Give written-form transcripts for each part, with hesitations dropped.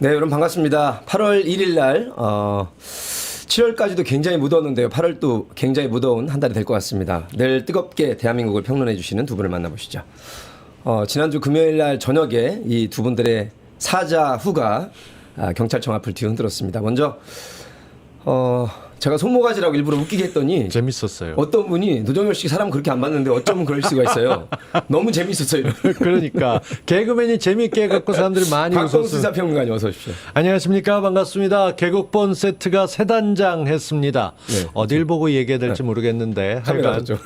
네, 여러분 반갑습니다. 8월 1일 날 7월까지도 굉장히 무더웠는데요. 8월도 굉장히 무더운 한 달이 될 것 같습니다. 내일 뜨겁게 대한민국을 평론해 주시는 두 분을 만나보시죠. 지난주 금요일 날 저녁에 이 두 분들의 사자 후가 경찰청 앞을 뒤흔들었습니다. 먼저 제가 손모가지라고 일부러 웃기게 했더니 재밌었어요. 어떤 분이 노정열 씨 사람 그렇게 안 봤는데 어쩌면 그럴 수가 있어요. 너무 재밌었어요. 그러니까 개그맨이 재밌게 해갖고 사람들이 많이 박봉수 웃었어요. 시사평론가님 어서 오십시오. 안녕하십니까, 반갑습니다. 개국본 세트가 세 단장 했습니다. 네, 어딜 보고 얘기해야 될지 모르겠는데 하여간 카메라죠.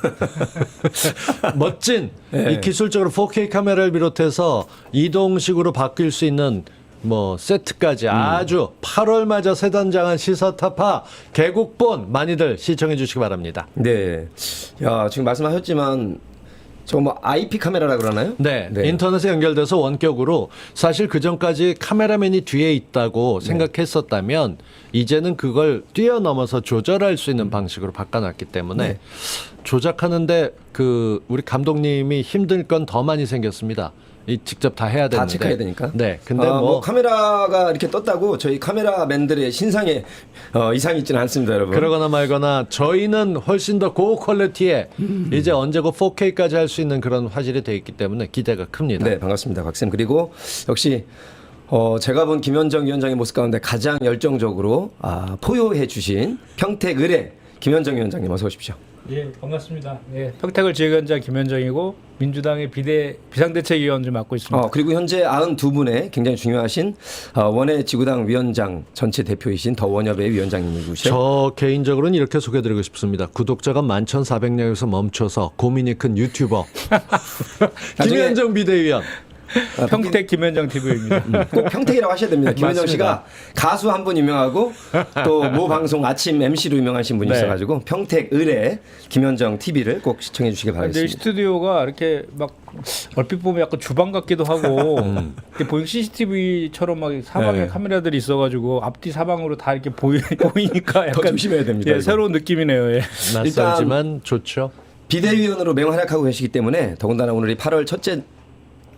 멋진 네. 이 기술적으로 4K 카메라를 비롯해서 이동식으로 바뀔 수 있는 뭐 세트까지 아주 8월 맞아 세 단장한 시사타파 개국본 많이들 시청해 주시기 바랍니다. 네. 야, 지금 말씀하셨지만 저거 뭐 IP 카메라라 그러나요? 네, 인터넷에 연결돼서 원격으로 사실 그 전까지 카메라맨이 뒤에 있다고 생각했었다면 이제는 그걸 뛰어넘어서 조절할 수 있는 방식으로 바꿔놨기 때문에 조작하는데 그 우리 감독님이 힘들 건 더 많이 생겼습니다. 이 직접 다 해야 되는데. 다 체크해야 되니까. 네, 근데 뭐 카메라가 이렇게 떴다고 저희 카메라맨들의 신상에 이상이 있지는 않습니다, 여러분. 그러거나 말거나 저희는 훨씬 더 고퀄리티에 이제 언제고 4K까지 할 수 있는 그런 화질이 돼 있기 때문에 기대가 큽니다. 네, 반갑습니다, 박쌤. 그리고 역시 제가 본 김현정 위원장의 모습 가운데 가장 열정적으로 포효해 주신 평택 의뢰 김현정 위원장님 어서 오십시오. 예, 반갑습니다. 예, 평택을 지역위원장 김현정이고 민주당의 비상대책위원을 맡고 있습니다. 그리고 현재 92분의 굉장히 중요하신 원외 지구당 위원장 전체 대표이신 더원협의 위원장님이시죠. 저 개인적으로는 이렇게 소개드리고 싶습니다. 구독자가 11,400명에서 멈춰서 고민이 큰 유튜버 김현정 비대위원. 평택 김현정 TV입니다. 꼭 평택이라고 하셔야 됩니다. 김현정 맞습니다. 씨가 가수 한 분 유명하고 또 모 방송 아침 MC로 유명하신 분이 네. 있어가지고 평택 의뢰 김현정 TV를 꼭 시청해 주시기 근데 바라겠습니다. 스튜디오가 이렇게 막 얼핏 보면 약간 주방 같기도 하고 이렇게 보니까 CCTV처럼 막 사방에 네. 카메라들이 있어가지고 앞뒤 사방으로 다 이렇게 보이니까 더 약간 조심해야 됩니다. 예, 이거. 새로운 느낌이네요. 예. 낯설지만 좋죠. 비대위원으로 맹활약하고 계시기 때문에 더군다나 오늘이 8월 첫째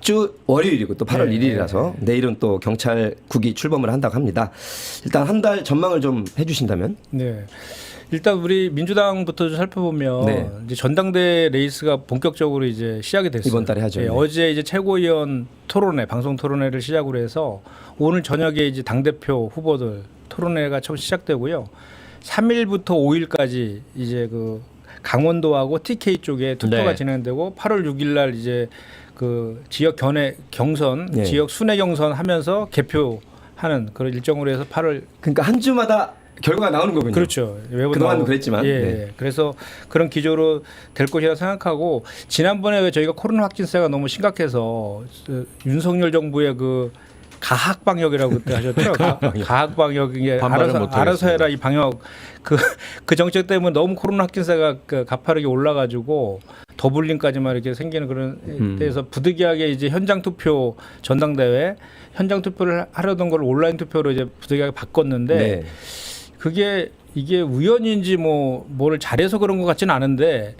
주 월요일이고 또 8월 네. 1일이라서 내일은 또 경찰국이 출범을 한다고 합니다. 일단 한 달 전망을 좀 해주신다면. 네. 일단 우리 민주당부터 좀 살펴보면 네. 이제 전당대 레이스가 본격적으로 이제 시작이 됐어요. 이번 달에 하죠. 예, 네. 어제 이제 최고위원 토론회, 방송 토론회를 시작으로 해서 오늘 저녁에 이제 당 대표 후보들 토론회가 처음 시작되고요. 3일부터 5일까지 이제 그 강원도하고 TK 쪽에 투표가 네. 진행되고 8월 6일 날 이제 그 지역 경선, 네. 지역 순회 경선 하면서 개표하는 그런 일정으로 해서 8월 그러니까 한 주마다 결과가 나오는 거군요. 그렇죠. 매번 그동안 나오고. 그랬지만. 예, 네. 예. 그래서 그런 기조로 될 것이라 생각하고 지난번에 왜 저희가 코로나 확진세가 너무 심각해서 윤석열 정부의 그 가학 방역이라고 그때 하셨죠. 가학 방역이 반발을 못 알아서 하겠습니다. 해라 이 방역 그 정책 때문에 너무 코로나 확진세가 그 가파르게 올라가지고 더블링까지만 이렇게 생기는 그런 데에서 부득이하게 이제 현장 투표 전당대회 현장 투표를 하려던 걸 온라인 투표로 이제 부득이하게 바꿨는데 네. 그게 이게 우연인지 뭐를 잘해서 그런 것 같지는 않은데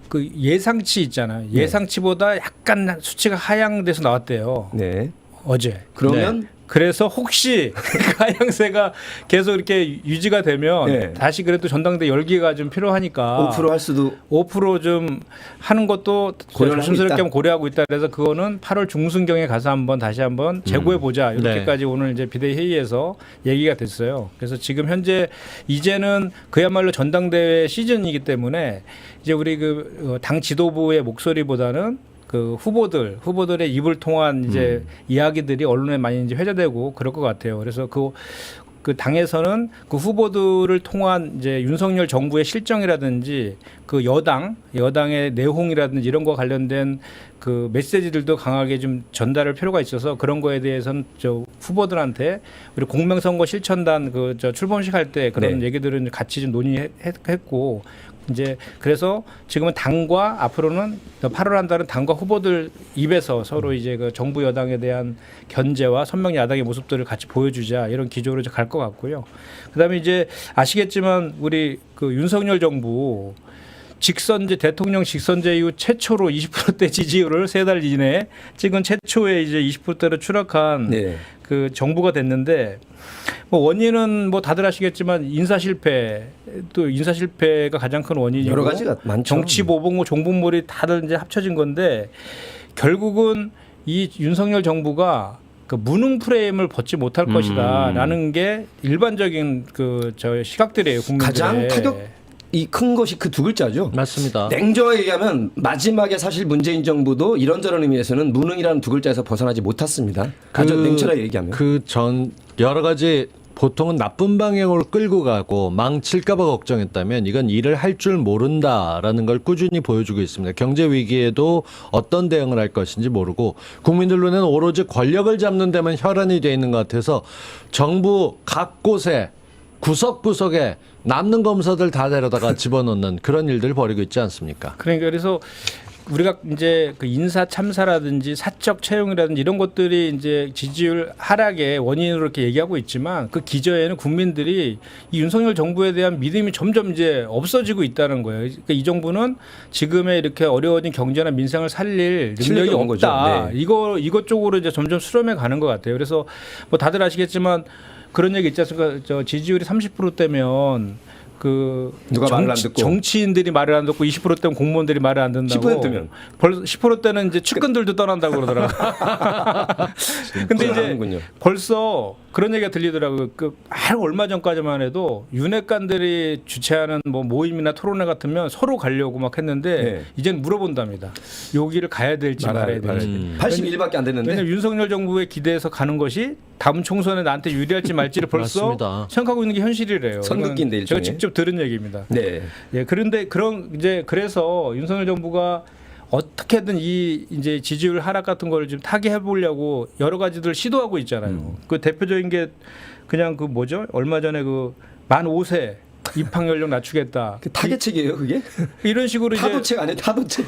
그 예상치 있잖아요. 예상치보다 약간 수치가 하향돼서 나왔대요. 네. 어제. 그러면 그래서 혹시 하향세가 계속 이렇게 유지가 되면 네. 다시 그래도 전당대 열기가 좀 필요하니까 5% 할 수도 5%좀 하는 것도 고려를 하고 조심스럽게 있다. 한번 고려하고 있다. 그래서 그거는 8월 중순경에 가서 다시 한번 재고해 보자. 이렇게까지 오늘 이제 비대위 회의에서 얘기가 됐어요. 그래서 지금 현재 이제는 그야말로 전당대회 시즌이기 때문에 이제 우리 그 당 지도부의 목소리보다는 그 후보들의 입을 통한 이제 이야기들이 언론에 많이 이제 회자되고 그럴 것 같아요. 그래서 그 당에서는 그 후보들을 통한 이제 윤석열 정부의 실정이라든지 그 여당의 내홍이라든지 이런 거 관련된 그 메시지들도 강하게 좀 전달할 필요가 있어서 그런 거에 대해서는 저 후보들한테 우리 공명선거 실천단 그 저 출범식 할 때 그런 네. 얘기들은 같이 좀 논의했고 이제 그래서 지금은 당과 앞으로는 8월 한 달은 당과 후보들 입에서 서로 이제 그 정부 여당에 대한 견제와 선명 야당의 모습들을 같이 보여주자 이런 기조로 갈 것 같고요. 그다음에 이제 아시겠지만 우리 그 윤석열 정부 직선제 대통령 직선제 이후 최초로 20%대 지지율을 3달 이내에 찍은 최초의 이제 20%대로 추락한 네. 그 정부가 됐는데 뭐 원인은 뭐 다들 아시겠지만 인사 실패 또 인사 실패가 가장 큰 원인이고 여러 가지가 많죠. 정치 모범고 종북몰이 다들 이제 합쳐진 건데 결국은 이 윤석열 정부가 그 무능 프레임을 벗지 못할 것이다라는 게 일반적인 그 저 시각들이에요. 국민들의. 가장 타격이 큰 것이 그 두 글자죠. 맞습니다. 냉정하게 얘기하면 마지막에 사실 문재인 정부도 이런저런 의미에서는 무능이라는 두 글자에서 벗어나지 못했습니다. 아주 냉철하게 얘기하면. 그 전 여러 가지 보통은 나쁜 방향으로 끌고 가고 망칠까봐 걱정했다면 이건 일을 할 줄 모른다라는 걸 꾸준히 보여주고 있습니다. 경제 위기에도 어떤 대응을 할 것인지 모르고 국민들 눈에는 오로지 권력을 잡는 데만 혈안이 돼 있는 것 같아서 정부 각 곳에 구석구석에 남는 검사들 다 데려다가 집어넣는 그런 일들을 벌이고 있지 않습니까? 그러니까 그래서 우리가 이제 그 인사 참사라든지 사적 채용이라든지 이런 것들이 이제 지지율 하락의 원인으로 이렇게 얘기하고 있지만 그 기저에는 국민들이 이 윤석열 정부에 대한 믿음이 점점 이제 없어지고 있다는 거예요. 그러니까 이 정부는 지금의 이렇게 어려워진 경제나 민생을 살릴 능력이 실력이 없는 없다. 거죠. 네. 이것 쪽으로 이제 점점 수렴해 가는 것 같아요. 그래서 뭐 다들 아시겠지만 그런 얘기 있지 않습니까? 저 지지율이 30%대면 그 누가 말을 안 듣고. 정치인들이 말을 안 듣고 20%대면 공무원들이 말을 안 듣는다고. 10%면. 벌써 10%대는 이제 측근들도 떠난다고 그러더라고. 근데 이제 하는군요. 벌써 그런 얘기가 들리더라고요. 그 얼마 전까지만 해도 윤핵관들이 주최하는 뭐 모임이나 토론회 같으면 서로 가려고 막 했는데 네. 이제는 물어본답니다. 여기를 가야 될지 말아야 될지. 81밖에 안 됐는데. 왜냐면 윤석열 정부에 기대해서 가는 것이 다음 총선에 나한테 유리할지 말지를 벌써 맞습니다. 생각하고 있는 게 현실이래요. 선긋기인데, 이건 제가 일종의. 직접 들은 얘기입니다. 네. 예, 그런데 그래서 윤석열 정부가 어떻게든 이 이제 지지율 하락 같은 걸 좀 타개해 보려고 여러 가지들 시도하고 있잖아요. 그 대표적인 게 그냥 그 뭐죠? 얼마 전에 그 만 5세 입학 연령 낮추겠다. 그 타겟책이에요, 그게? 이런 식으로 이제 타도책 아니에요, 타도책.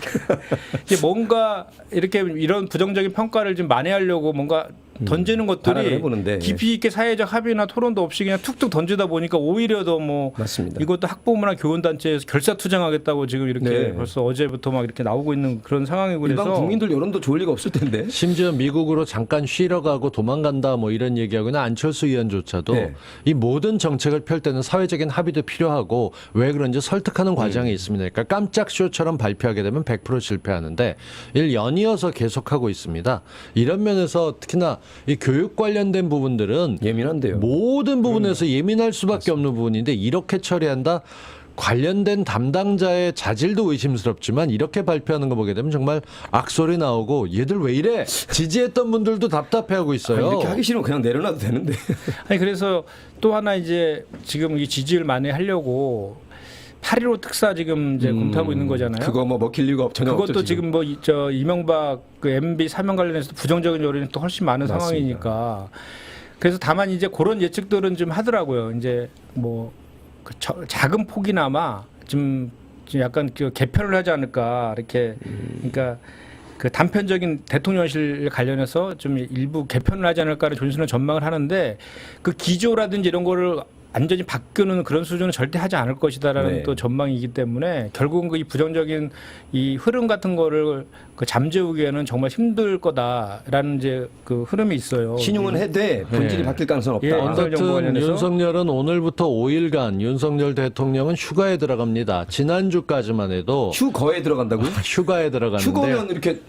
이제 뭔가 이렇게 이런 부정적인 평가를 좀 만회하려고 뭔가 던지는 발악을 것들이 해보는데. 깊이 있게 사회적 합의나 토론도 없이 그냥 툭툭 던지다 보니까 오히려 더 뭐 맞습니다. 이것도 학부모나 교원단체에서 결사 투쟁하겠다고 지금 이렇게 네. 벌써 어제부터 막 이렇게 나오고 있는 그런 상황이고 일반 그래서 국민들 여론도 좋을 리가 없을 텐데. 심지어 미국으로 잠깐 쉬러 가고 도망간다 뭐 이런 얘기하고는 안철수 의원조차도 네. 이 모든 정책을 펼 때는 사회적인 합의도 필요하고 왜 그런지 설득하는 과정이 있습니다. 그러니까 깜짝 쇼처럼 발표하게 되면 100% 실패하는데 이를 연이어서 계속하고 있습니다. 이런 면에서 특히나 이 교육 관련된 부분들은 예민한데요. 모든 부분에서 예민할 수밖에 없는 부분인데 이렇게 처리한다. 관련된 담당자의 자질도 의심스럽지만 이렇게 발표하는 거 보게 되면 정말 악소리 나오고 얘들 왜 이래? 지지했던 분들도 답답해하고 있어요. 이렇게 하기 싫으면 그냥 내려놔도 되는데. 아니 그래서 또 하나 이제 지금 이 지지율 만회하려고 8.15 특사 지금 이제 검토하고 있는 거잖아요. 그거 뭐 먹힐 이유가 전혀 없죠. 그것도 지금 뭐 저 이명박 그 MB 사면 관련해서 부정적인 요인이 또 훨씬 많은 맞습니다. 상황이니까 그래서 다만 이제 그런 예측들은 좀 하더라고요. 이제 뭐 그 작은 폭이나마 좀 약간 그 개편을 하지 않을까 이렇게 그러니까 그 단편적인 대통령실 관련해서 좀 일부 개편을 하지 않을까를 조심스러운 전망을 하는데 그 기조라든지 이런 거를 완전히 바꾸는 그런 수준은 절대 하지 않을 것이다라는 네. 또 전망이기 때문에 결국은 그 이 부정적인 이 흐름 같은 거를 그 잠재우기에는 정말 힘들 거다라는 이제 그 흐름이 있어요. 신용은 해도 본질이 네. 바뀔 가능성은 없다. 예, 윤석열 정부 어쨌든 관련해서? 윤석열은 오늘부터 5일간 윤석열 대통령은 휴가에 들어갑니다. 지난주까지만 해도 휴거에 들어간다고요? 휴가에 들어갔는데 휴거면 이렇게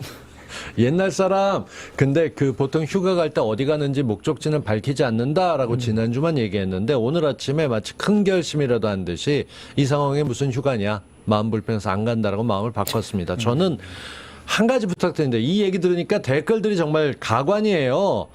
옛날 사람 근데 그 보통 휴가 갈 때 어디 가는지 목적지는 밝히지 않는다라고 지난주만 얘기했는데 오늘 아침에 마치 큰 결심이라도 한 듯이 이 상황에 무슨 휴가냐 마음 불편해서 안 간다라고 마음을 바꿨습니다. 저는 한 가지 부탁드리는데 이 얘기 들으니까 댓글들이 정말 가관이에요.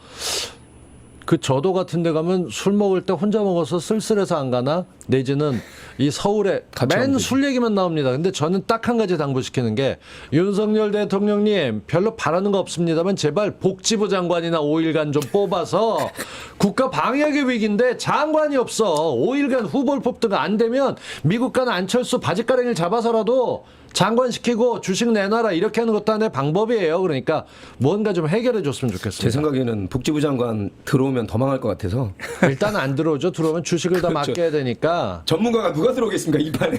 그 저도 같은 데 가면 술 먹을 때 혼자 먹어서 쓸쓸해서 안 가나? 내지는 이 서울에 같이 가면 맨 되지. 술 얘기만 나옵니다. 근데 저는 딱 한 가지 당부시키는 게 윤석열 대통령님 별로 바라는 거 없습니다만 제발 복지부 장관이나 5일간 좀 뽑아서 국가 방역의 위기인데 장관이 없어. 5일간 후보를 뽑든가 안 되면 미국 가는 안철수 바지가랑이를 잡아서라도 장관시키고 주식 내놔라 이렇게 하는 것도 하나의 방법이에요. 그러니까 뭔가 좀 해결해 줬으면 좋겠습니다. 제 생각에는 복지부 장관 들어오면 더 망할 것 같아서 일단 안 들어오죠. 들어오면 주식을 다 그렇죠. 맡겨야 되니까. 전문가가 누가 들어오겠습니까 이 판에.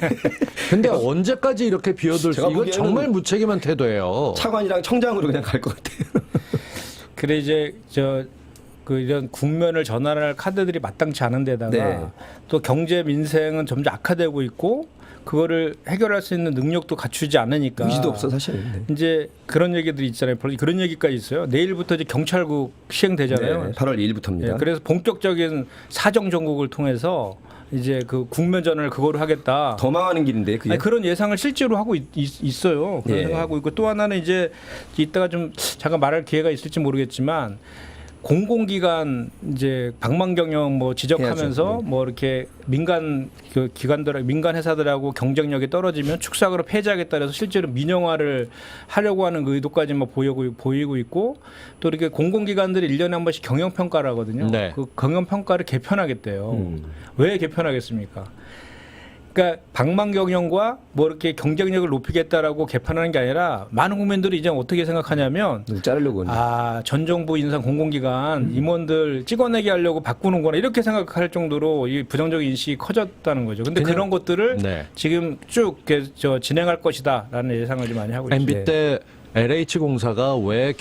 근데 언제까지 이렇게 비워둘 수? 제가 이거 보기에는 정말 무책임한 태도예요. 차관이랑 청장으로 그냥 갈 것 같아요. 그래 이제 이런 국면을 전환할 카드들이 마땅치 않은 데다가 네. 또 경제 민생은 점점 악화되고 있고 그거를 해결할 수 있는 능력도 갖추지 않으니까 의지도 없어 사실. 네. 이제 그런 얘기들이 있잖아요. 그런 얘기까지 있어요. 내일부터 이제 경찰국 시행되잖아요. 네, 8월 2일부터입니다. 예, 그래서 본격적인 사정 정국을 통해서 이제 그 국면 전환을 그거로 하겠다. 더 망하는 길인데 그게. 아니, 그런 예상을 실제로 하고 있어요. 그런 예. 생각하고 있고 또 하나는 이제 이따가 좀 잠깐 말할 기회가 있을지 모르겠지만 공공기관 이제 방만 경영 뭐 지적하면서 해야죠. 네. 뭐 이렇게 민간 그 기관들 민간 회사들하고 경쟁력이 떨어지면 축삭으로 폐지하겠다 해서 실제로 민영화를 하려고 하는 그 의도까지 뭐 보이고 있고 또 이렇게 공공기관들이 1년에 한 번씩 경영 평가를 하거든요. 네. 그 경영 평가를 개편하겠대요. 왜 개편하겠습니까? 그러니까 방만 경영과 뭐 이렇게 경쟁력을 높이겠다라고 개편하는 게 아니라 많은 국민들이 이제 어떻게 생각하냐면 누구 자르려고. 전 정부 인상 공공기관 임원들 찍어내게 하려고 바꾸는구나 이렇게 생각할 정도로 이 부정적인 인식이 커졌다는 거죠. 근데 그냥- 그런 것들을 네. 지금 쭉 진행할 것이다라는 예상을 좀 많이 하고 있죠. MB 때 LH공사가 왜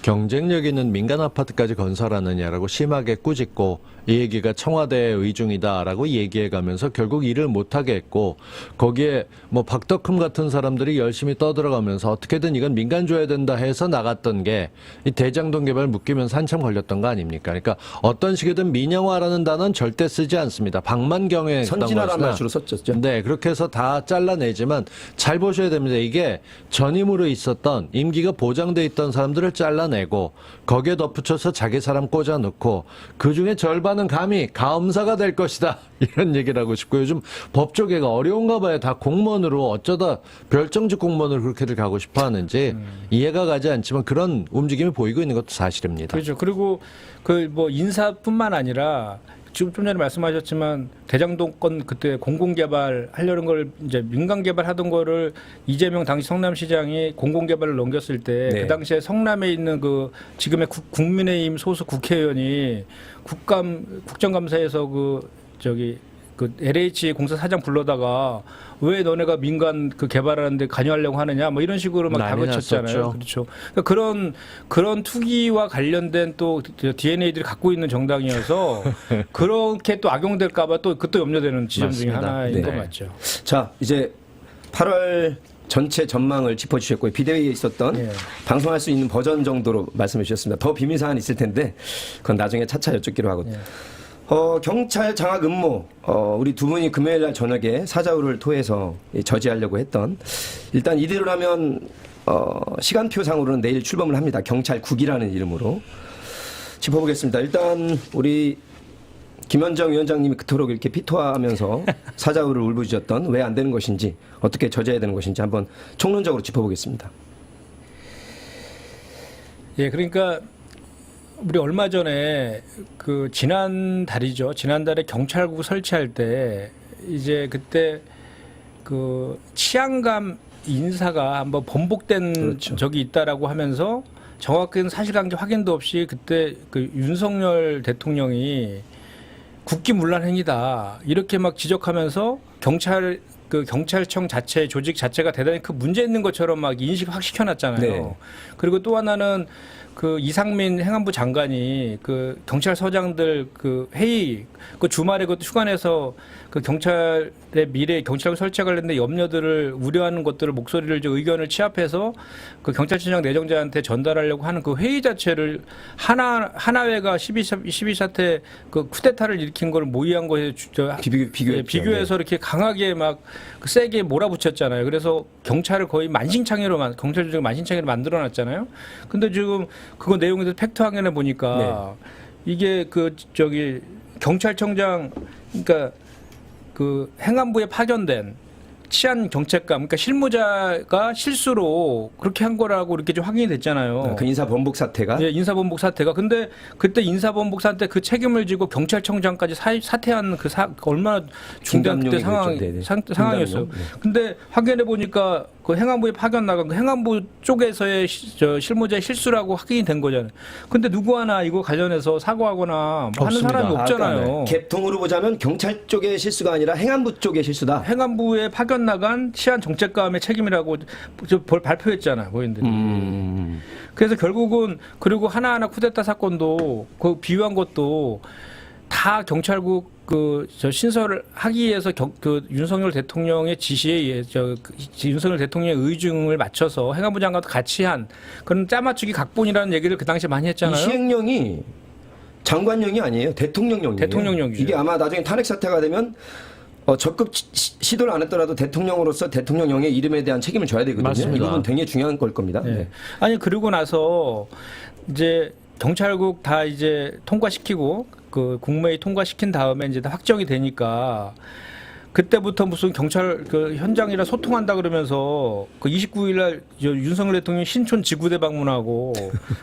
경쟁력 있는 민간 아파트까지 건설하느냐라고 심하게 꾸짖고 이 얘기가 청와대의 의중이다라고 얘기해가면서 결국 일을 못하게 했고 거기에 뭐 박덕흠 같은 사람들이 열심히 떠들어가면서 어떻게든 이건 민간 줘야 된다 해서 나갔던 게 이 대장동 개발 묶이면서 한참 걸렸던 거 아닙니까? 그러니까 어떤 식이든 민영화라는 단어는 절대 쓰지 않습니다. 방만 경영에 선진화라는 말 주로 썼죠. 네, 그렇게 해서 다 잘라내지만 잘 보셔야 됩니다. 이게 전임으로 있었던 임기가 보장돼 있던 사람들을 잘라내고 거기에 덧붙여서 자기 사람 꽂아놓고 그중에 절반은 감히 가엄사가 될 것이다. 이런 얘기를 하고 싶고 요즘 법조계가 어려운가 봐요. 다 공무원으로 어쩌다 별정직 공무원으로 그렇게들 가고 싶어 하는지 이해가 가지 않지만 그런 움직임이 보이고 있는 것도 사실입니다. 그렇죠. 그리고 그 뭐 인사뿐만 아니라 지금 좀 전에 말씀하셨지만 대장동 건 그때 공공개발 하려는 걸 이제 민간 개발하던 거를 이재명 당시 성남시장이 공공개발을 넘겼을 때 그 네. 당시에 성남에 있는 그 지금의 국민의힘 소속 국회의원이 국정감사에서 그 LH 공사 사장 불러다가 왜 너네가 민간 그 개발하는데 관여하려고 하느냐 뭐 이런 식으로 막 난리 다그쳤잖아요. 났었죠. 그렇죠. 그러니까 그런 투기와 관련된 또 DNA들이 갖고 있는 정당이어서 그렇게 또 악용될까봐 또 그것도 염려되는 지점 중에 맞습니다. 하나인 네. 건 맞죠. 자 이제 8월 전체 전망을 짚어주셨고요. 비대위에 있었던 예. 방송할 수 있는 버전 정도로 말씀해 주셨습니다. 더 비밀 사안이 있을 텐데 그건 나중에 차차 여쭙기로 하고. 예. 경찰 장악 음모 우리 두 분이 금요일 날 저녁에 사자후를 토해서 저지하려고 했던 일단 이대로라면 시간표상으로는 내일 출범을 합니다. 경찰국이라는 이름으로 짚어보겠습니다. 일단 우리 김현정 위원장님이 그토록 이렇게 피토하면서 사자후를 울부짖었던 왜 안 되는 것인지 어떻게 저지해야 되는 것인지 한번 총론적으로 짚어보겠습니다. 예, 그러니까 우리 얼마 전에 그 지난달이죠. 지난달에 경찰국 설치할 때 이제 그때 그 치안감 인사가 한번 번복된 그렇죠. 적이 있다라고 하면서 정확한 사실관계 확인도 없이 그때 그 윤석열 대통령이 국기문란 행위다 이렇게 막 지적하면서 경찰청 자체 조직 자체가 대단히 그 문제 있는 것처럼 막 인식 확 시켜놨잖아요. 네. 그리고 또 하나는 그 이상민 행안부 장관이 그 경찰서장들 그 회의 그 주말에 그 휴가 내서 그 경찰의 미래 경찰국 설치에 관련된 염려들을 우려하는 것들을 목소리를 의견을 취합해서 그 경찰청장 내정자한테 전달하려고 하는 그 회의 자체를 하나회가 12 사태 그 쿠데타를 일으킨 걸 모의한 거에 비교해서 이렇게 강하게 막 세게 몰아붙였잖아요. 그래서 경찰을 거의 경찰 조직을 만신창이로 만들어놨잖아요. 근데 지금 그거 내용에 대해서 팩트 확인해 보니까 이게 경찰청장 그러니까 그 행안부에 파견된 치안 정책감 그러니까 실무자가 실수로 그렇게 한 거라고 이렇게 좀 확인이 됐잖아요. 그 인사번복 사태가 예, 인사번복 사태가. 근데 그때 인사번복 사태 그 책임을 지고 경찰청장까지 사퇴한 얼마나 중대한 그때 김감룡이 그랬죠. 네네. 상황이었어요. 김감룡. 네. 근데 확인해 보니까 그 행안부에 파견 나간 그 행안부 쪽에서의 실무자의 실수라고 확인이 된 거잖아요. 근데 누구 하나 이거 관련해서 사과하거나 뭐 하는 없습니다. 사람이 없잖아요. 그러니까 개통으로 보자면 경찰 쪽의 실수가 아니라 행안부 쪽의 실수다. 행안부에 파견 나간 치안 정책감의 책임이라고 발표했잖아요, 고인들이. 그래서 결국은 그리고 하나하나 쿠데타 사건도 그 비유한 것도 다 경찰국 저 신설을 하기 위해서 그 윤석열 대통령의 지시에 의해 윤석열 대통령의 의중을 맞춰서 행안부 장관도 같이 한 그런 짜맞추기 각본이라는 얘기를 그 당시에 많이 이 했잖아요. 시행령이 장관령이 아니에요. 대통령령이에요. 대통령령이죠. 이게 아마 나중에 탄핵 사태가 되면 적극 시도를 안 했더라도 대통령으로서 대통령령의 이름에 대한 책임을 져야 되거든요. 맞습니다. 이 부분 굉장히 중요한 걸 겁니다. 네. 네. 아니 그리고 나서 이제 경찰국 다 이제 통과시키고 그 국무회의 통과시킨 다음에 이제 다 확정이 되니까 그때부터 무슨 경찰 그 현장이랑 소통한다 그러면서 그 29일 날 윤석열 대통령이 신촌 지구대 방문하고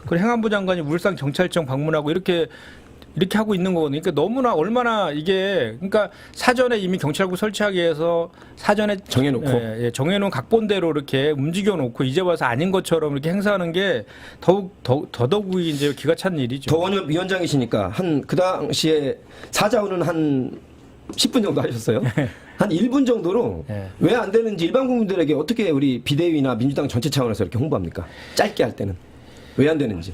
그 행안부 장관이 울산 경찰청 방문하고 이렇게 하고 있는 거거든요. 그러니까 너무나 얼마나 이게 그러니까 사전에 이미 경찰국 설치하기 위해서 사전에 정해놓고. 정해놓은 각본대로 이렇게 움직여놓고 이제 와서 아닌 것처럼 이렇게 행사하는 게 더더욱이 이제 기가 찬 일이죠. 더원협 위원장이시니까 그 당시에 사자훈은 한 10분 정도 하셨어요. 한 1분 정도로 네. 왜 안 되는지 일반 국민들에게 어떻게 우리 비대위나 민주당 전체 차원에서 이렇게 홍보합니까? 짧게 할 때는 왜 안 되는지.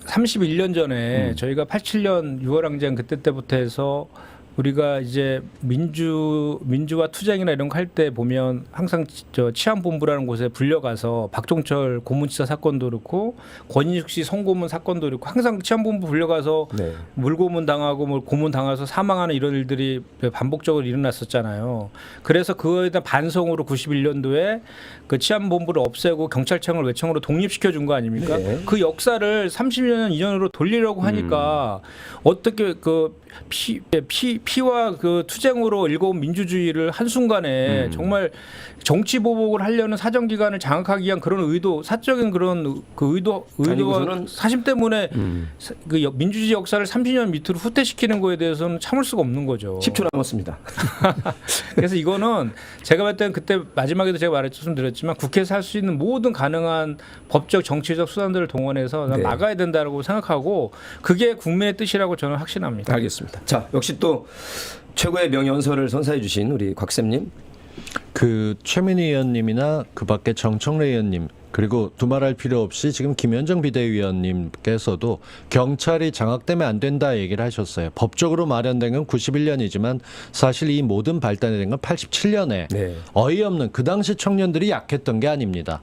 31년 전에 저희가 87년 6월 항쟁 때부터 해서 우리가 이제 민주화 투쟁이나 이런 거 할 때 보면 항상 저 치안본부라는 곳에 불려가서 박종철 고문치사 사건도 그렇고 권인숙 씨 성고문 사건도 그렇고 항상 치안본부 불려가서 네. 물고문 당하고 뭐 고문 당해서 사망하는 이런 일들이 반복적으로 일어났었잖아요. 그래서 그거에 대한 반성으로 91년도에 그 치안본부를 없애고 경찰청을 외청으로 독립시켜 준 거 아닙니까? 네. 그 역사를 30년 이전으로 돌리려고 하니까 어떻게 그 피와 그 투쟁으로 일궈온 민주주의를 한순간에 정말 정치 보복을 하려는 사정기관을 장악하기 위한 그런 의도, 사적인 그런 그 의도와 아니고서는 사심 때문에 그 민주주의 역사를 30년 밑으로 후퇴시키는 거에 대해서는 참을 수가 없는 거죠. 10초 남았습니다. 그래서 이거는 제가 봤을 때는 그때 마지막에도 제가 말씀드렸지만 국회에서 할 수 있는 모든 가능한 법적 정치적 수단들을 동원해서 네. 막아야 된다고 생각하고 그게 국민의 뜻이라고 저는 확신합니다. 알겠습니다. 자, 역시 또 최고의 명연설을 선사해 주신 우리 곽쌤님. 그 최민희 의원님이나 그 밖에 정청래 의원님 그리고 두말할 필요 없이 지금 김현정 비대위원님께서도 경찰이 장악되면 안 된다 얘기를 하셨어요. 법적으로 마련된 건 91년이지만 사실 이 모든 발단이 된 건 87년에 네. 어이없는 그 당시 청년들이 약했던 게 아닙니다.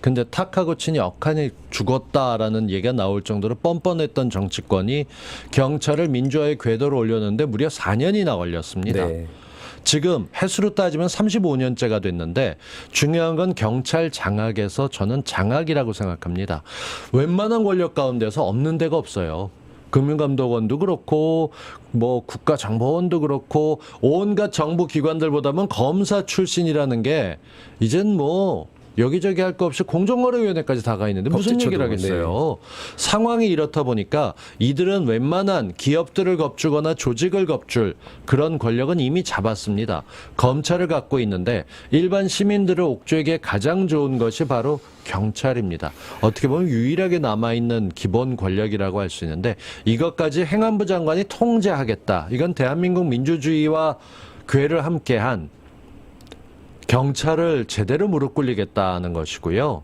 근데 탁하고 친이 억하니 죽었다라는 얘기가 나올 정도로 뻔뻔했던 정치권이 경찰을 민주화의 궤도로 올렸는데 무려 4년이나 걸렸습니다. 네. 지금 해수로 따지면 35년째가 됐는데 중요한 건 경찰 장악에서 저는 장악이라고 생각합니다. 웬만한 권력 가운데서 없는 데가 없어요. 금융감독원도 그렇고 뭐 국가정보원도 그렇고 온갖 정부 기관들보다는 검사 출신이라는 게 이젠 뭐 여기저기 할 거 없이 공정거래위원회까지 다 가 있는데 무슨 법제처도, 얘기를 하겠어요. 상황이 이렇다 보니까 이들은 웬만한 기업들을 겁주거나 조직을 겁줄 그런 권력은 이미 잡았습니다. 검찰을 갖고 있는데 일반 시민들을 옥죄기에 가장 좋은 것이 바로 경찰입니다. 어떻게 보면 유일하게 남아있는 기본 권력이라고 할 수 있는데 이것까지 행안부 장관이 통제하겠다. 이건 대한민국 민주주의와 궤를 함께한 경찰을 제대로 무릎 꿇리겠다는 것이고요.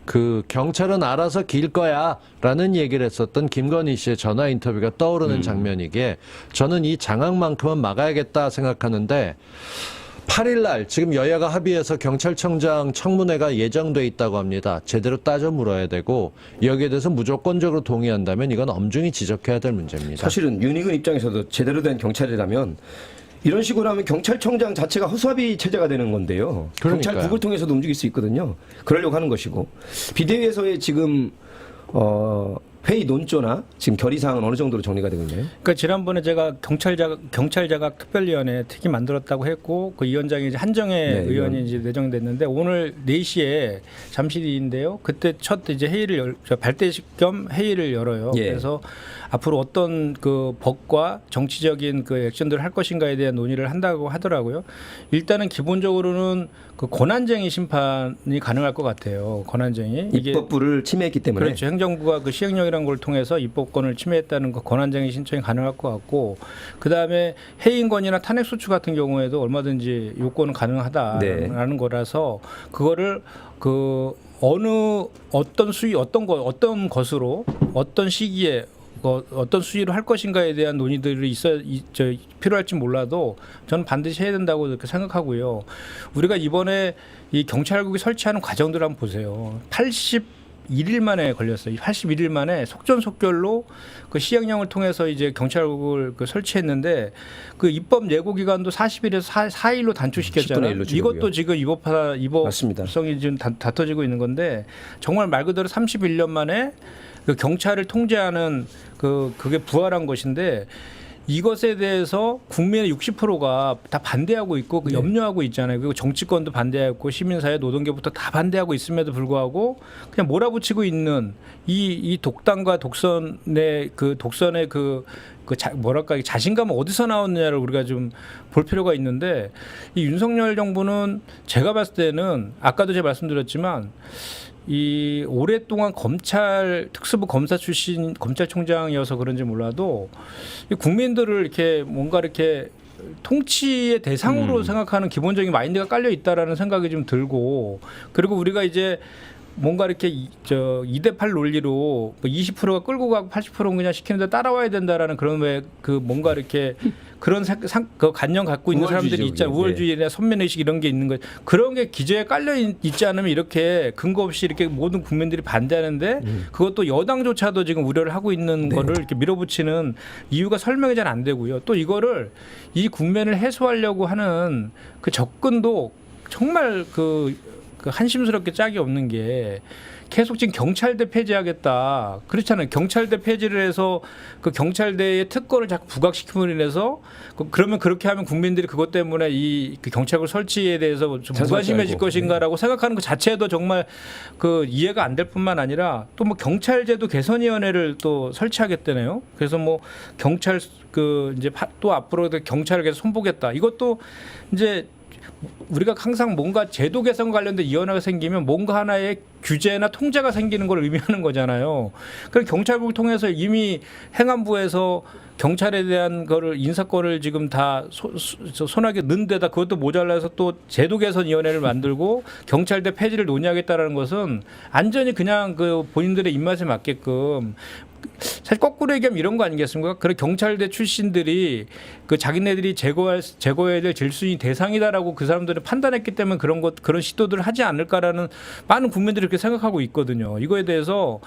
그 경찰은 알아서 길 거야라는 얘기를 했었던 김건희 씨의 전화 인터뷰가 떠오르는 장면이기에 저는 이 장악만큼은 막아야겠다 생각하는데 8일 날 지금 여야가 합의해서 경찰청장 청문회가 예정돼 있다고 합니다. 제대로 따져 물어야 되고 여기에 대해서 무조건적으로 동의한다면 이건 엄중히 지적해야 될 문제입니다. 사실은 윤희근 입장에서도 제대로 된 경찰이라면 이런 식으로 하면 경찰청장 자체가 허수아비 체제가 되는 건데요. 그러니까요. 경찰국을 통해서도 움직일 수 있거든요. 그러려고 하는 것이고 비대위에서의 지금 회의 논조나 지금 결의 사항은 어느 정도로 정리가 되고 있나요? 그러니까 지난번에 제가 경찰자각 특별위원회 특위 만들었다고 했고 그 위원장이 이제 한정혜 네, 의원이 이제 내정됐는데 오늘 4시에 잠시 뒤인데요. 그때 첫 이제 회의를 발대식 겸 회의를 열어요. 예. 그래서 앞으로 어떤 그 법과 정치적인 그 액션들을 할 것인가에 대한 논의를 한다고 하더라고요. 일단은 기본적으로는 그 권한쟁의 심판이 가능할 것 같아요. 권한쟁의 입법부를 침해했기 때문에. 그렇죠. 행정부가 그 시행령이라는 걸 통해서 입법권을 침해했다는 그 권한쟁의 신청이 가능할 것 같고, 그 다음에 해임권이나 탄핵소추 같은 경우에도 얼마든지 요건은 가능하다라는 네. 거라서 그거를 그 어떤 것으로 어떤 시기에 어떤 수위로 할 것인가에 대한 논의들이 필요할지 몰라도 저는 반드시 해야 된다고 그렇게 생각하고요. 우리가 이번에 이 경찰국이 설치하는 과정들을 한번 보세요. 81일 만에 걸렸어요. 81일 만에 속전속결로 그 시행령을 통해서 이제 경찰국을 그 설치했는데 그 입법 예고 기간도 40일에서 4일로 단축시켰잖아요. 10분의 1로 줄이고요. 이것도 지금 맞습니다. 입법성이 지금 다퉈지고 있는 건데 정말 말 그대로 31년 만에 그 경찰을 통제하는 그게 부활한 것인데 이것에 대해서 국민의 60%가 다 반대하고 있고 그 염려하고 있잖아요. 그리고 정치권도 반대하고 시민사회 노동계부터 다 반대하고 있음에도 불구하고 그냥 몰아붙이고 있는 이 독단과 독선의 뭐랄까 자신감은 어디서 나왔느냐를 우리가 좀 볼 필요가 있는데 이 윤석열 정부는 제가 봤을 때는 아까도 제가 말씀드렸지만 이 오랫동안 검찰 특수부 검사 출신 검찰총장이어서 그런지 몰라도 이 국민들을 이렇게 뭔가 이렇게 통치의 대상으로 생각하는 기본적인 마인드가 깔려 있다라는 생각이 좀 들고, 그리고 우리가 이제 뭔가 이렇게 2대8 논리로 20%가 끌고 가고 80%는 그냥 시키는데 따라와야 된다라는 그런 뭔가 이렇게 그런 그 관념 갖고 있는 사람들이 있잖아요. 우월주의나 선민의식 이런 게 있는 거, 그런 게 기저에 깔려 있지 않으면 이렇게 근거 없이 이렇게 모든 국민들이 반대하는데 그것도 여당조차도 지금 우려를 하고 있는 거를 이렇게 밀어붙이는 이유가 설명이 잘 안 되고요. 또 이거를 이 국면을 해소하려고 하는 그 접근도 정말 한심스럽게 짝이 없는 게 계속 지금 경찰대 폐지하겠다 그렇잖아요. 경찰대 폐지를 해서 그 경찰대의 특권을 자꾸 부각시킴으로 인해서 그러면 그렇게 하면 국민들이 그것 때문에 그 경찰국 설치에 대해서 좀 무관심해질 것인가라고 생각하는 것 자체도 정말 그 이해가 안 될 뿐만 아니라 또 뭐 경찰제도 개선위원회를 또 설치하겠다네요. 그래서 뭐 경찰 이제 또 앞으로 경찰을 계속 손보겠다. 이것도 이제 우리가 항상 뭔가 제도 개선 관련된 위원회가 생기면 뭔가 하나의 규제나 통제가 생기는 걸 의미하는 거잖아요. 그래서 경찰국을 통해서 이미 행안부에서 경찰에 대한 거를 인사권을 지금 다 손아귀에 넣은 데다 그것도 모자라서 또 제도 개선 위원회를 만들고 경찰대 폐지를 논의하겠다라는 것은 안전히 그냥 그 본인들의 입맛에 맞게끔, 사실 거꾸로 얘기하면 이런 거 아니겠습니까? 그래 경찰대 출신들이 그 자기네들이 제거해야 될 질서인 대상이다라고 그 사람들은 판단했기 때문에 그런 시도들을 하지 않을까라는 많은 국민들이 그렇게 생각하고 있거든요. 이거에 대해서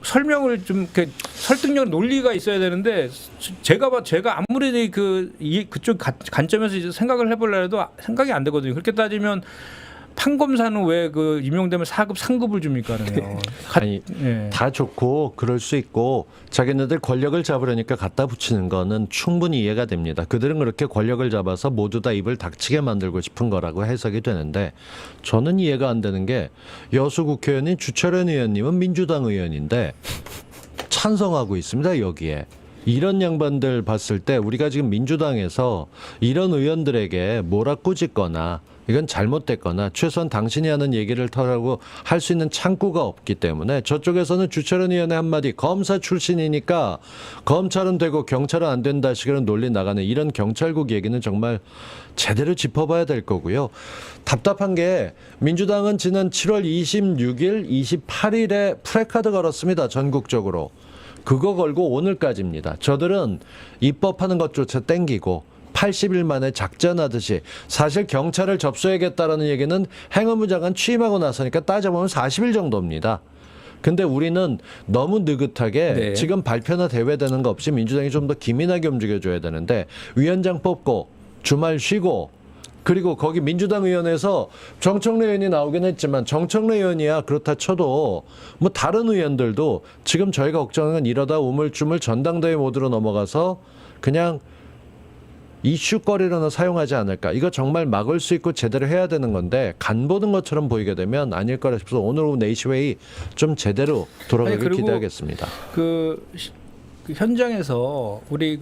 설명을 좀 설득력 논리가 있어야 되는데 제가 아무리 그쪽 관점에서 생각을 해보려 해도 생각이 안 되거든요. 그렇게 따지면 판검사는 왜 그 임용되면 4급 상급을 줍니까? 아니 다 좋고 그럴 수 있고 자기네들 권력을 잡으려니까 갖다 붙이는 거는 충분히 이해가 됩니다. 그들은 그렇게 권력을 잡아서 모두 다 입을 닥치게 만들고 싶은 거라고 해석이 되는데, 저는 이해가 안 되는 게 여수 국회의원인 주철현 의원님은 민주당 의원인데 찬성하고 있습니다. 여기에 이런 양반들 봤을 때 우리가 지금 민주당에서 이런 의원들에게 몰아꾸짖거나 이건 잘못됐거나 최소한 당신이 하는 얘기를 털라고 할 수 있는 창구가 없기 때문에 저쪽에서는 주철현 의원의 한마디 검사 출신이니까 검찰은 되고 경찰은 안 된다 식으로 논리 나가는 이런 경찰국 얘기는 정말 제대로 짚어봐야 될 거고요. 답답한 게 민주당은 지난 7월 26일, 28일에 프래카드 걸었습니다. 전국적으로. 그거 걸고 오늘까지입니다. 저들은 입법하는 것조차 땡기고 80일 만에 작전하듯이, 사실 경찰을 접수해야겠다라는 얘기는 행안부 장관 취임하고 나서니까 따져보면 40일 정도입니다. 근데 우리는 너무 느긋하게 지금 발표나 대회되는 거 없이 민주당이 좀 더 기민하게 움직여줘야 되는데 위원장 뽑고 주말 쉬고 그리고 거기 민주당 의원에서 정청래 의원이 나오긴 했지만 정청래 의원이야 그렇다 쳐도 뭐 다른 의원들도 지금 저희가 걱정하는 건 이러다 우물쭈물 전당대회 모드로 넘어가서 그냥 이슈거리로는 사용하지 않을까. 이거 정말 막을 수 있고 제대로 해야 되는 건데 간 보는 것처럼 보이게 되면 아닐 거라 싶어서 오늘 오후 4시 회의 좀 제대로 돌아가길 그리고 기대하겠습니다. 그 현장에서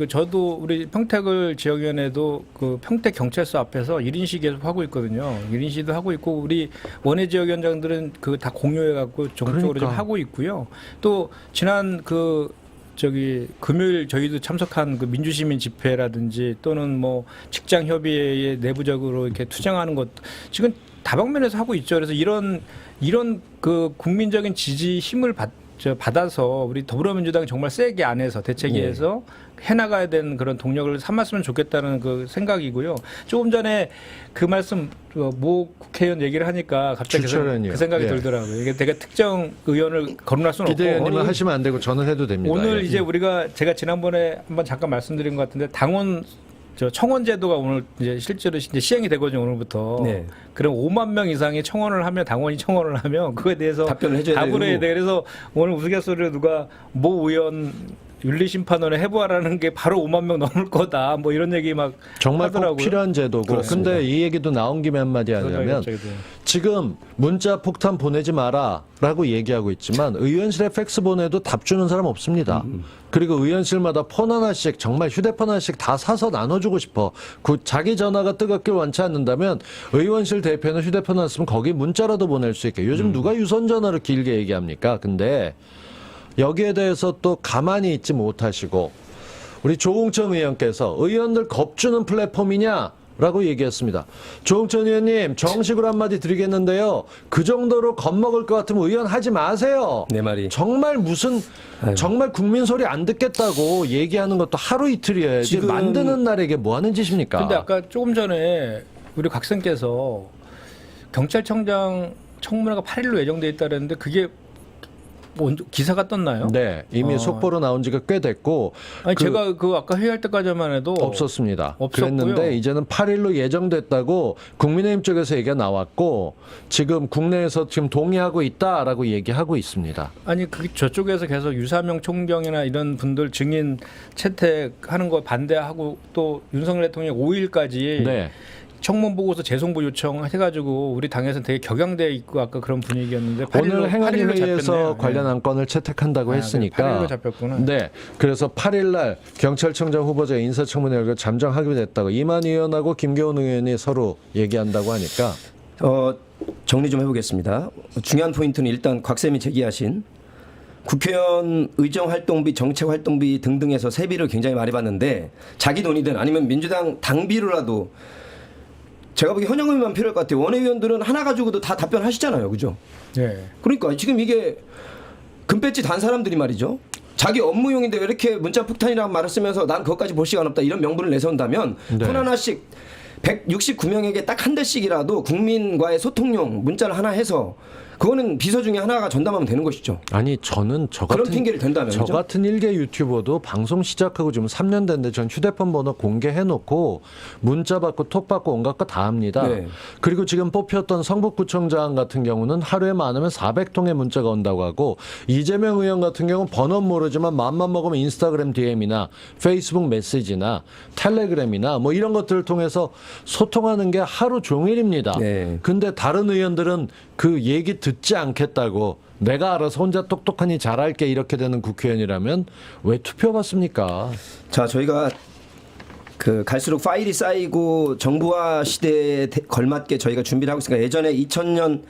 저도 우리 평택을 지역위원회도 그 평택 경찰서 앞에서 1인시 계속 하고 있거든요. 1인시도 하고 있고 우리 원외 지역위원장들은 그 다 공유해 갖고 전국적으로 좀 하고 있고요. 또 지난 금요일 저희도 참석한 그 민주시민 집회라든지 또는 뭐 직장 협의회에 내부적으로 이렇게 투쟁하는 것 지금 다방면에서 하고 있죠. 그래서 이런 그 국민적인 지지 힘을 받아서 우리 더불어민주당이 정말 세게 안에서 대책위에서 해나가야 되는 그런 동력을 삼았으면 좋겠다는 그 생각이고요. 조금 전에 그 말씀 모 국회의원 얘기를 하니까 갑자기 그 생각이 들더라고요. 이게 되게 특정 의원을 거론할 수는 없고 기대님은 하시면 안 되고 저는 해도 됩니다. 오늘 이제 제가 지난번에 한번 잠깐 말씀드린 것 같은데 당원 청원 제도가 오늘 이제 실제로 이제 시행이 되거든요. 오늘부터. 네. 그럼 5만 명 이상이 청원을 하면 당원이 청원을 하면 그거에 대해서 답변을 해줘야 답을 해야 되고. 돼. 그래서 오늘 우스갯소리로 누가 모 의원 윤리심판원에 해부하라는 게 바로 5만 명 넘을 거다. 뭐 이런 얘기 막 정말 하더라고요. 꼭 필요한 제도고. 그렇습니다. 근데 이 얘기도 나온 김에 한마디 하자면 지금 문자 폭탄 보내지 마라라고 얘기하고 있지만 의원실에 팩스 보내도 답 주는 사람 없습니다. 그리고 의원실마다 폰 하나씩 정말 휴대폰 하나씩 다 사서 나눠주고 싶어. 자기 전화가 뜨겁길 원치 않는다면 의원실 대표는 휴대폰 하나 쓰면 거기 문자라도 보낼 수 있게. 요즘 누가 유선 전화로 길게 얘기합니까? 근데 여기에 대해서 또 가만히 있지 못하시고 우리 조홍천 의원께서 의원들 겁주는 플랫폼이냐? 라고 얘기했습니다. 조홍천 의원님 정식으로 한마디 드리겠는데요. 그 정도로 겁먹을 것 같으면 의원 하지 마세요. 내 말이. 정말 정말 국민 소리 안 듣겠다고 얘기하는 것도 하루 이틀이어야지 지금 만드는 날에게 뭐 하는 짓입니까? 근데 아까 조금 전에 우리 각선께서 경찰청장 청문회가 8일로 예정돼 있다는데 그게 기사가 떴나요? 네, 이미 속보로 나온 지가 꽤 됐고 아니 제가 아까 회의할 때까지만 해도 없었습니다. 없었고요. 그랬는데 이제는 8일로 예정됐다고 국민의힘 쪽에서 얘기가 나왔고 지금 국내에서 지금 동의하고 있다라고 얘기하고 있습니다. 아니 저쪽에서 계속 유사명 총경이나 이런 분들 증인 채택하는 거 반대하고 또 윤석열 대통령이 5일까지 네. 청문 보고서 재송부 요청해가지고 우리 당에서는 되게 격양돼 있고 아까 그런 분위기였는데 오늘 행안위 8일로 회의에서 잡혔네요. 관련 안건을 채택한다고 했으니까 8일로 잡혔구나. 네, 그래서 8일날 경찰청장 후보자 인사청문회 열고 잠정하기로 됐다고 이만 의원하고 김교훈 의원이 서로 얘기한다고 하니까 정리 좀 해보겠습니다. 중요한 포인트는 일단 곽쌤이 제기하신 국회의원 의정활동비, 정책활동비 등등에서 세비를 굉장히 많이 받는데 자기 돈이든 아니면 민주당 당비로라도 제가 보기에 현역 의원만 필요할 것 같아요. 원외위원들은 하나 가지고도 다 답변하시잖아요. 그죠? 네. 그러니까 지금 이게 금배지 단 사람들이 말이죠. 자기 업무용인데 왜 이렇게 문자 폭탄이라는 말을 쓰면서 난 그것까지 볼 시간 없다 이런 명분을 내세운다면 네. 폰 하나씩 169명에게 딱 한 대씩이라도 국민과의 소통용 문자를 하나 해서 그거는 비서 중에 하나가 전담하면 되는 것이죠. 아니 저는 그런 핑계를 댄다면 저 그죠? 같은 일개 유튜버도 방송 시작하고 지금 3년 됐는데 전 휴대폰 번호 공개해놓고 문자 받고 톡 받고 온갖 거 다 합니다. 네. 그리고 지금 뽑혔던 성북구청장 같은 경우는 하루에 많으면 400통의 문자가 온다고 하고 이재명 의원 같은 경우는 번호는 모르지만 맘만 먹으면 인스타그램 DM이나 페이스북 메시지나 텔레그램이나 뭐 이런 것들을 통해서 소통하는 게 하루 종일입니다. 네. 근데 다른 의원들은 그 얘기 듣지 않겠다고 내가 알아서 혼자 똑똑하니 잘할게 이렇게 되는 국회의원이라면 왜 투표받습니까? 자, 저희가 갈수록 파일이 쌓이고 정부화 시대에 걸맞게 저희가 준비를 하고 있으니까 예전에 2000년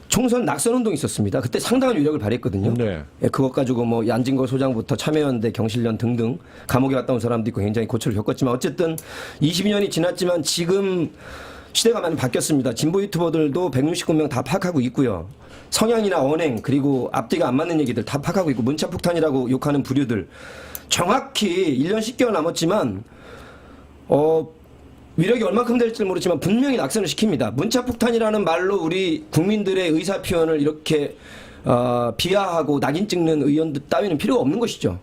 총선 낙선 운동이 있었습니다. 그때 상당한 위력을 발휘했거든요. 네. 예, 그것 가지고 뭐 안진걸 소장부터 참여연대, 경실련 등등 감옥에 갔다 온 사람도 있고 굉장히 고초를 겪었지만 어쨌든 22년이 지났지만 지금 시대가 많이 바뀌었습니다. 진보 유튜버들도 169명 다 파악하고 있고요. 성향이나 언행 그리고 앞뒤가 안 맞는 얘기들 다 파악하고 있고 문자폭탄이라고 욕하는 부류들 정확히 1년 10개월 남았지만 위력이 얼마큼 될지 모르지만 분명히 낙선을 시킵니다. 문자폭탄이라는 말로 우리 국민들의 의사표현을 이렇게 비하하고 낙인 찍는 의원들 따위는 필요가 없는 것이죠.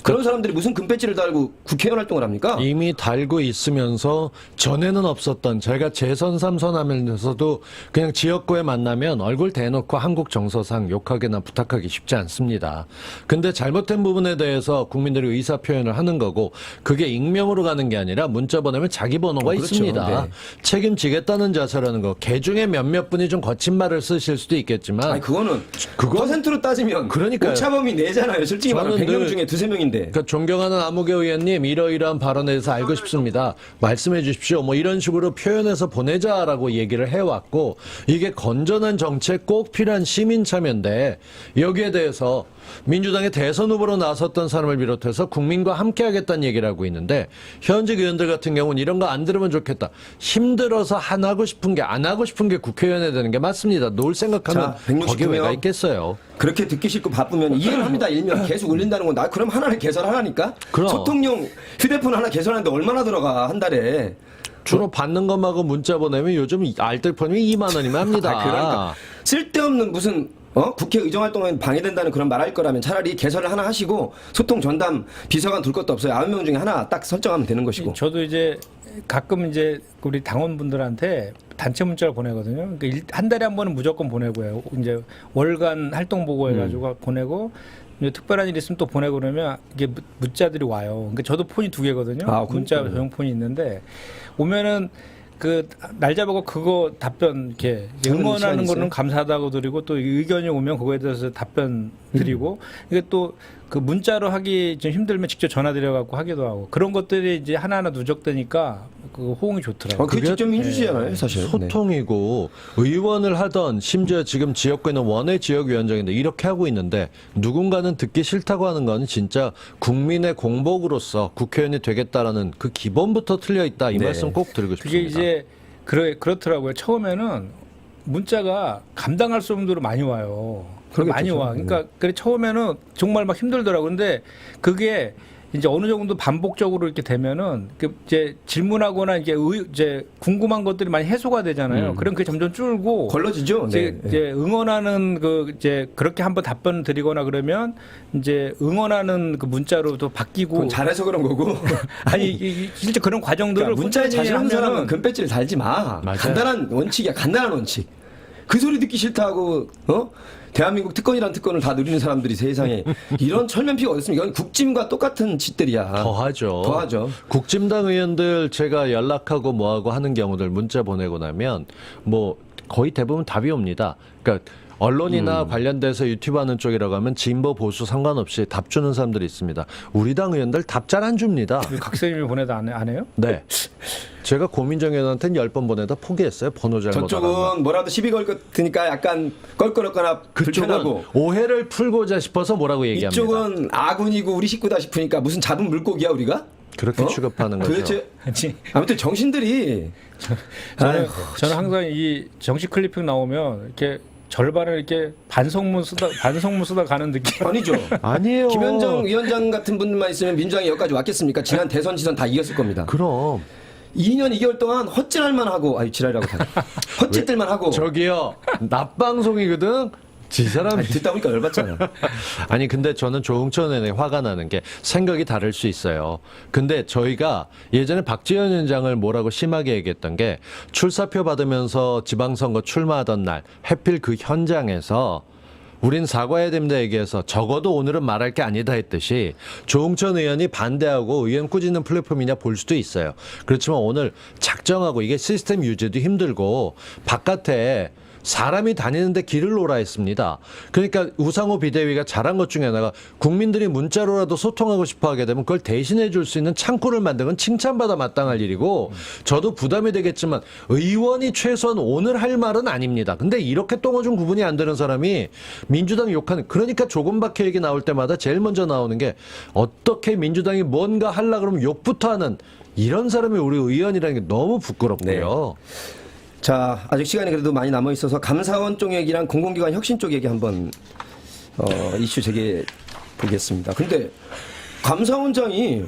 그런 사람들이 무슨 금배지를 달고 국회의원 활동을 합니까? 이미 달고 있으면서 전에는 없었던 제가 재선 3선 하면서도 그냥 지역구에 만나면 얼굴 대놓고 한국 정서상 욕하기나 부탁하기 쉽지 않습니다. 근데 잘못된 부분에 대해서 국민들이 의사 표현을 하는 거고 그게 익명으로 가는 게 아니라 문자 보내면 자기 번호가 그렇죠. 있습니다. 네. 책임지겠다는 자세라는 거. 개 중에 몇몇 분이 좀 거친 말을 쓰실 수도 있겠지만 아니 그거는 그건- 퍼센트로 따지면 그러니까요. 오차범위 내잖아요. 솔직히 말하면 저는 100명 늘- 중에 두세 명인데. 그러니까 존경하는 아무개 의원님 이러이러한 발언에 대해서 알고 싶습니다. 말씀해 주십시오. 뭐 이런 식으로 표현해서 보내자라고 얘기를 해왔고 이게 건전한 정책 꼭 필요한 시민 참여인데 여기에 대해서 민주당의 대선 후보로 나섰던 사람을 비롯해서 국민과 함께 하겠다는 얘기를 하고 있는데 현직 의원들 같은 경우는 이런 거 안 들으면 좋겠다. 힘들어서 안 하고 싶은 게 국회의원이 되는 게 맞습니다. 놀 생각하면 자, 169 거기 왜가 명. 있겠어요. 그렇게 듣기 싫고 바쁘면 이해를 합니다. 일면 계속 올린다는 건 나 그럼 하나를 개설하라니까. 그럼. 소통용 휴대폰 하나 개설하는데 얼마나 들어가 한 달에. 주로 받는 것만고 문자 보내면 요즘 알뜰폰이 2만 원이면 합니다. 그러니까 쓸데없는 무슨 국회 의정활동에 방해된다는 그런 말 할 거라면 차라리 개설을 하나 하시고 소통 전담 비서관 둘 것도 없어요. 9명 중에 하나 딱 설정하면 되는 것이고. 저도 이제 가끔 이제 우리 당원분들한테 단체 문자를 보내거든요. 그러니까 한 달에 한 번은 무조건 보내고요. 이제 월간 활동 보고 해가지고 보내고 이제 특별한 일 있으면 또 보내고 그러면 이게 문자들이 와요. 그러니까 저도 폰이 2개거든요. 아, 문자 그러니까요. 전용폰이 있는데 오면은 그 날 잡아고 그거 답변 이렇게 하는 응원하는 시간이 있어요? 거는 감사하다고 드리고 또 의견이 오면 그거에 대해서 답변 드리고 이게 또 그 문자로 하기 좀 힘들면 직접 전화 드려 갖고 하기도 하고 그런 것들이 이제 하나하나 누적되니까 그 호응이 좋더라고요. 그게 직접 민주주의잖아요, 사실. 네. 소통이고 의원을 하던 심지어 지금 지역구에 있는 원외 지역위원장인데 이렇게 하고 있는데 누군가는 듣기 싫다고 하는 건 진짜 국민의 공복으로서 국회의원이 되겠다라는 그 기본부터 틀려 있다 이 네. 말씀 꼭 드리고 싶습니다. 그게 이제 그렇더라고요. 처음에는 문자가 감당할 수 없는 정도로 많이 와요. 그러겠죠. 많이 와. 그러니까 그래 처음에는 정말 막 힘들더라고. 근데 그게 이제 어느 정도 반복적으로 이렇게 되면은 그 이제 질문하거나 이제 궁금한 것들이 많이 해소가 되잖아요. 그럼 그게 점점 줄고 걸러지죠. 네. 이제 응원하는 그 이제 그렇게 한번 답변 드리거나 그러면 이제 응원하는 그 문자로 또 바뀌고 그건 잘해서 그런 거고. 아니 실제 그런 과정들을 그러니까 문자에 꾸준히 자신 없는 사람은 하면은 금배지를 달지 마. 맞아요. 간단한 원칙이야. 간단한 원칙. 그 소리 듣기 싫다고 대한민국 특권이란 특권을 다 누리는 사람들이 세상에 이런 철면피가 어디 있습니까? 이건 국짐과 똑같은 짓들이야. 더하죠. 더하죠. 국짐당 의원들 제가 연락하고 뭐하고 하는 경우들 문자 보내고 나면 뭐 거의 대부분 답이 옵니다. 그러니까 언론이나 관련돼서 유튜브 하는 쪽이라고 하면 진보 보수 상관없이 답 주는 사람들이 있습니다. 우리 당 의원들 답 잘 안 줍니다. 각선님이 보내도 안 해요? 네. 제가 고민정 의원한테는 10번 보내다 포기했어요. 번호 잘못 알았나. 저쪽은 뭐라도 시비 걸 것 같으니까 약간 껄끄럽거나 불편하고 그쪽은 오해를 풀고자 싶어서 뭐라고 얘기합니다. 이쪽은 아군이고 우리 식구다 싶으니까 무슨 잡은 물고기야 우리가? 그렇게 취급하는 거죠. 도대체 아니, 아무튼 정신들이 저는 항상 이 정식 클리핑 나오면 이렇게 절반을 이렇게 반성문 쓰다 가는 느낌. 아니죠. 아니에요. 김현정 위원장 같은 분만 있으면 민주당이 여기까지 왔겠습니까? 지난 대선 지선 다 이겼을 겁니다. 그럼 2년 2개월 동안 헛질할만 하고 지랄이라고 다 헛짓들만 하고 저기요 낮방송이거든. 지 사람 듣다 보니까 열받잖아. 아니 근데 저는 조응천 의원이 화가 나는 게 생각이 다를 수 있어요. 근데 저희가 예전에 박지원 위원장을 뭐라고 심하게 얘기했던 게 출사표 받으면서 지방선거 출마하던 날 하필 그 현장에서 우린 사과해야 됩니다 얘기해서 적어도 오늘은 말할 게 아니다 했듯이 조응천 의원이 반대하고 의원 꾸짖는 플랫폼이냐 볼 수도 있어요. 그렇지만 오늘 작정하고 이게 시스템 유지도 힘들고 바깥에 사람이 다니는데 길을 놓으라 했습니다. 그러니까 우상호 비대위가 잘한 것 중에 하나가 국민들이 문자로라도 소통하고 싶어 하게 되면 그걸 대신해 줄 수 있는 창구를 만든 건 칭찬받아 마땅할 일이고 저도 부담이 되겠지만 의원이 최소한 오늘 할 말은 아닙니다. 근데 이렇게 똥오줌 구분이 안 되는 사람이 민주당 욕하는 그러니까 조금밖에 얘기 나올 때마다 제일 먼저 나오는 게 어떻게 민주당이 뭔가 하려고 그러면 욕부터 하는 이런 사람이 우리 의원이라는 게 너무 부끄럽고요. 자, 아직 시간이 그래도 많이 남아 있어서 감사원 쪽 얘기랑 공공기관 혁신 쪽 얘기 한번 이슈 제기해 보겠습니다. 근데 감사원장이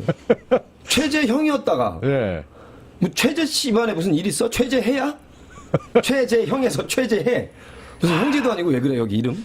최재형이었다가 네. 뭐 최재 씨만에 무슨 일 있어? 최재해야? 최재형에서 최재해. 무슨 형제도 아니고 왜 그래 여기 이름?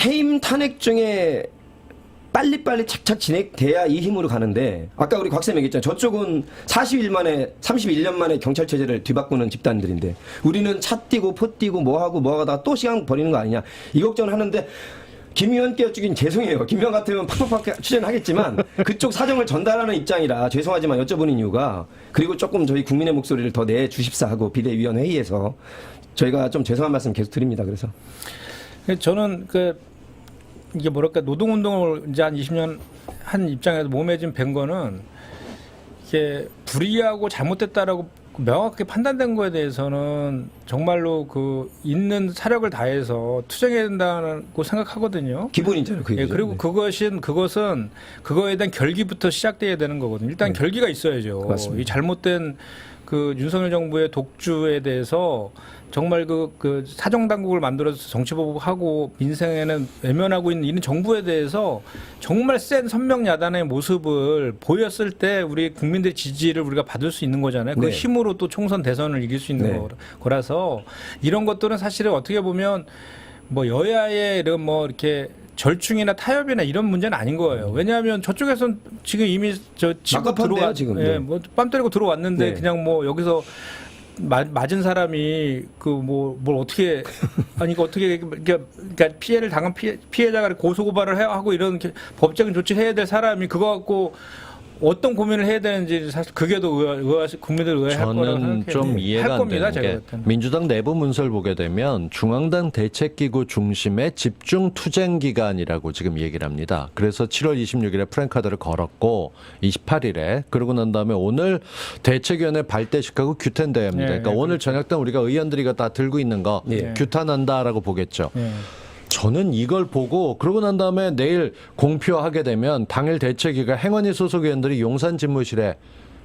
해임 탄핵 중에 빨리빨리 착착 진행돼야 이 힘으로 가는데 아까 우리 곽쌤 얘기했잖아요. 저쪽은 31년 만에 경찰 체제를 뒤바꾸는 집단들인데 우리는 차 띄고 포 띄고 뭐 하다가 또 시간 버리는 거 아니냐 이 걱정을 하는데 김 의원께 여쭈긴 죄송해요. 김 의원 같으면 팍팍팍 추진하겠지만 그쪽 사정을 전달하는 입장이라 죄송하지만 여쭤보는 이유가 그리고 조금 저희 국민의 목소리를 더 내주십사 하고 비대위원 회의에서 저희가 좀 죄송한 말씀 계속 드립니다. 그래서 저는 이게 뭐랄까 노동운동을 이제 한 20년 한 입장에서 몸에 좀 뵌 거는 이게 불이하고 잘못됐다라고 명확하게 판단된 거에 대해서는 정말로 있는 사력을 다해서 투쟁해야 된다고 생각하거든요. 기본이잖아요. 그 예, 그리고 그것은 그거에 대한 결기부터 시작돼야 되는 거거든요. 일단 결기가 있어야죠. 맞습니다. 이 잘못된 윤석열 정부의 독주에 대해서 정말 사정 당국을 만들어서 정치보복하고 민생에는 외면하고 있는 이런 정부에 대해서 정말 센 선명 야단의 모습을 보였을 때 우리 국민들의 지지를 우리가 받을 수 있는 거잖아요. 그 네. 힘으로 또 총선 대선을 이길 수 있는 네. 거라서 이런 것들은 사실은 어떻게 보면 뭐 여야의 이런 뭐 이렇게 절충이나 타협이나 이런 문제는 아닌 거예요. 왜냐하면 저쪽에서는 지금 이미 치고 막급한데요, 지금. 예, 네. 뭐 뺨 때리고 들어왔는데 네. 그냥 뭐 여기서 맞은 사람이 뭘 어떻게 아니 이거 어떻게 그러니까 피해를 당한 피해자가 고소 고발을 하고 이런 법적인 조치를 해야 될 사람이 그거 갖고 어떤 고민을 해야 되는지 사실 그게 더 국민들 의아할 거라고 저는 생각해요. 좀 이해가 할 안 겁니다, 되는 제가 게 볼 때는. 민주당 내부 문서를 보게 되면 중앙당 대책기구 중심의 집중 투쟁 기간이라고 지금 얘기를 합니다. 그래서 7월 26일에 프랭카드를 걸었고 28일에 그러고 난 다음에 오늘 대책위원회 발대식하고 규탄대회입니다. 네, 그러니까 네, 오늘 그렇죠. 저녁 때 우리가 의원들이 다 들고 있는 거 네. 규탄한다라고 보겠죠. 예. 저는 이걸 보고 그러고 난 다음에 내일 공표하게 되면 당일 대책위가 행원위 소속 의원들이 용산 집무실에